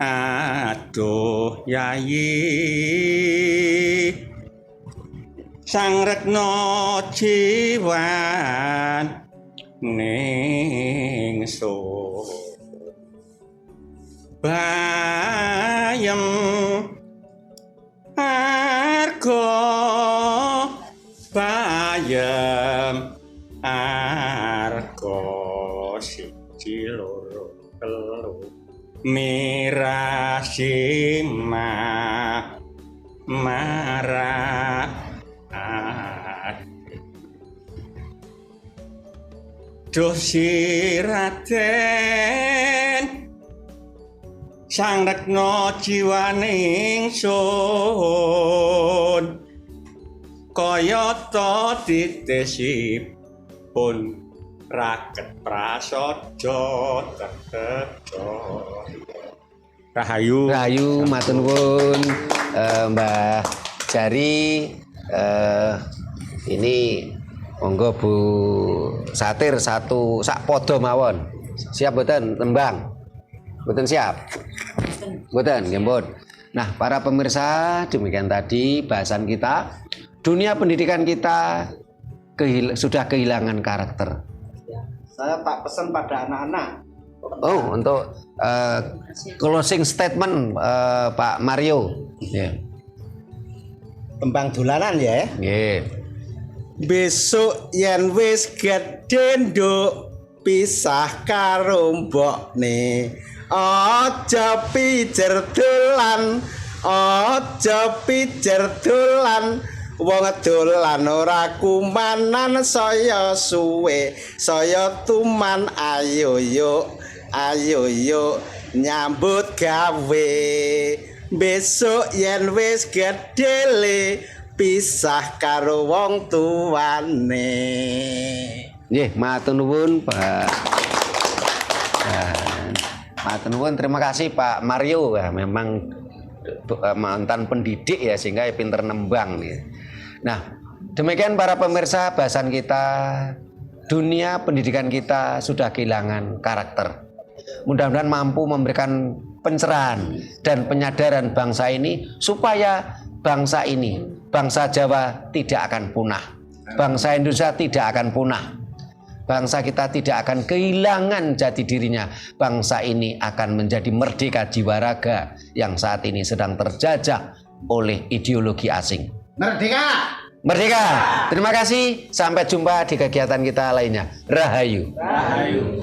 E: aduh yayi Sang Retna Jiwan ningso bayem arga bayem arga siji loro telu mirasima mara Dosi Raden Sang Retna Jiwaning sun kayata titisipun raket prasaja tetejo. Rahayu.
A: Rahayu, matur nuwun Mbah Jari. Ini monggo Bu Satir satu sak podo mawon. Siap mboten tembang? Mboten siap? Mboten, nggih. Nah, para pemirsa, demikian tadi bahasan kita dunia pendidikan kita sudah kehilangan karakter.
C: Saya tak pesan pada anak-anak.
A: Oh, untuk closing statement Pak Mario. Yeah.
C: Tembang dolanan ya.
A: Yeah.
C: Besok yen wis gedhe nduk pisah karo mbokne. Aja pijer dolan, aja pijer dolan. Wong dolan ora kumanan saya suwe, saya tuman ayo yuk nyambut gawe. Besok yen wis gedhe pisah karo wong tuane.
A: Nggih, matur nuwun Pak. Matur nuwun, terima kasih Pak Mario. Ya, memang mantan pendidik ya, sehingga pinter nembang nih. Nah, demikian para pemirsa bahasan kita. Dunia pendidikan kita sudah kehilangan karakter. Mudah-mudahan mampu memberikan pencerahan dan penyadaran bangsa ini supaya bangsa ini, bangsa Jawa tidak akan punah. Bangsa Indonesia tidak akan punah. Bangsa kita tidak akan kehilangan jati dirinya. Bangsa ini akan menjadi merdeka jiwa raga yang saat ini sedang terjajah oleh ideologi asing.
C: Merdeka!
A: Merdeka! Terima kasih. Sampai jumpa di kegiatan kita lainnya. Rahayu.
E: Rahayu.